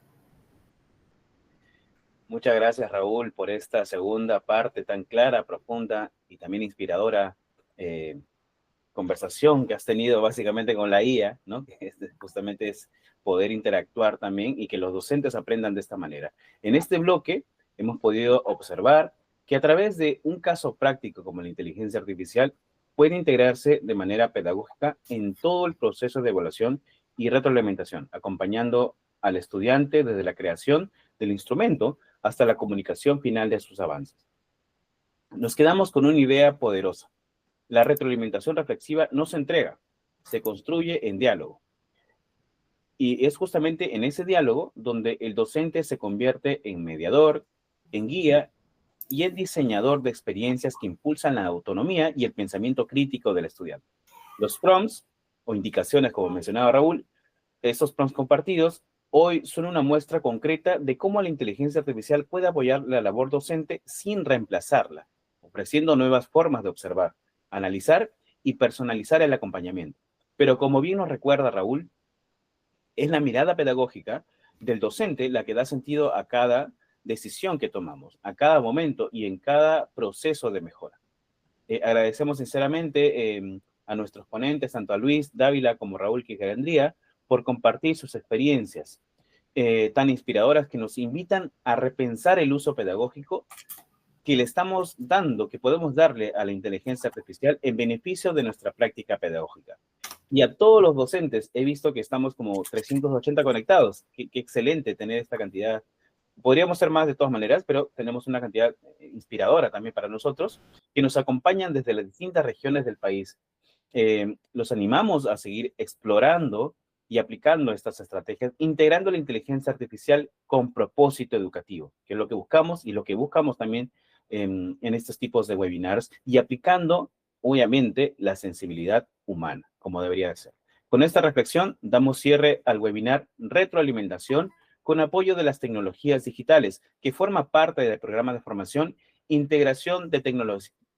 Muchas gracias, Raúl, por esta segunda parte tan clara, profunda y también inspiradora conversación que has tenido básicamente con la IA, ¿no? Que justamente es poder interactuar también y que los docentes aprendan de esta manera. En este bloque hemos podido observar que a través de un caso práctico como la inteligencia artificial puede integrarse de manera pedagógica en todo el proceso de evaluación y retroalimentación, acompañando al estudiante desde la creación del instrumento hasta la comunicación final de sus avances. Nos quedamos con una idea poderosa. La retroalimentación reflexiva no se entrega, se construye en diálogo. Y es justamente en ese diálogo donde el docente se convierte en mediador, en guía y en diseñador de experiencias que impulsan la autonomía y el pensamiento crítico del estudiante. Los prompts o indicaciones, como mencionaba Raúl, estos prompts compartidos hoy son una muestra concreta de cómo la inteligencia artificial puede apoyar la labor docente sin reemplazarla, ofreciendo nuevas formas de observar, analizar y personalizar el acompañamiento. Pero como bien nos recuerda Raúl, es la mirada pedagógica del docente la que da sentido a cada decisión que tomamos, a cada momento y en cada proceso de mejora. Agradecemos sinceramente a nuestros ponentes, tanto a Luis Dávila como Raúl Quijarendría, por compartir sus experiencias. tan inspiradoras que nos invitan a repensar el uso pedagógico que le estamos dando, que podemos darle a la inteligencia artificial en beneficio de nuestra práctica pedagógica. Y a todos los docentes he visto que estamos como 380 conectados. Qué excelente tener esta cantidad. Podríamos ser más de todas maneras, pero tenemos una cantidad inspiradora también para nosotros, que nos acompañan desde las distintas regiones del país. Los animamos a seguir explorando y aplicando estas estrategias, integrando la inteligencia artificial con propósito educativo, que es lo que buscamos y lo que buscamos también en estos tipos de webinars, y aplicando, obviamente, la sensibilidad humana, como debería de ser. Con esta reflexión, damos cierre al webinar Retroalimentación con apoyo de las tecnologías digitales, que forma parte del programa de formación Integración de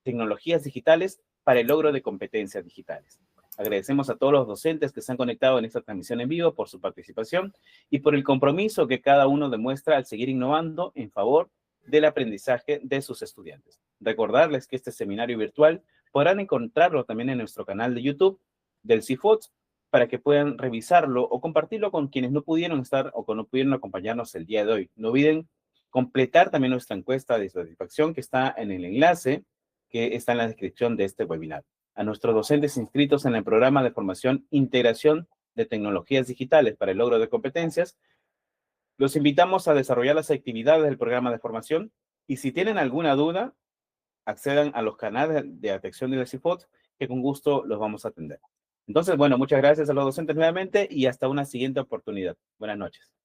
Tecnologías Digitales para el logro de competencias digitales. Agradecemos a todos los docentes que se han conectado en esta transmisión en vivo por su participación y por el compromiso que cada uno demuestra al seguir innovando en favor del aprendizaje de sus estudiantes. Recordarles que este seminario virtual podrán encontrarlo también en nuestro canal de YouTube del CIFOT para que puedan revisarlo o compartirlo con quienes no pudieron estar o que no pudieron acompañarnos el día de hoy. No olviden completar también nuestra encuesta de satisfacción que está en el enlace que está en la descripción de este webinar. A nuestros docentes inscritos en el programa de formación Integración de Tecnologías Digitales para el logro de competencias, los invitamos a desarrollar las actividades del programa de formación y si tienen alguna duda, accedan a los canales de atención del CIFOT, que con gusto los vamos a atender. Entonces, bueno, muchas gracias a los docentes nuevamente y hasta una siguiente oportunidad. Buenas noches.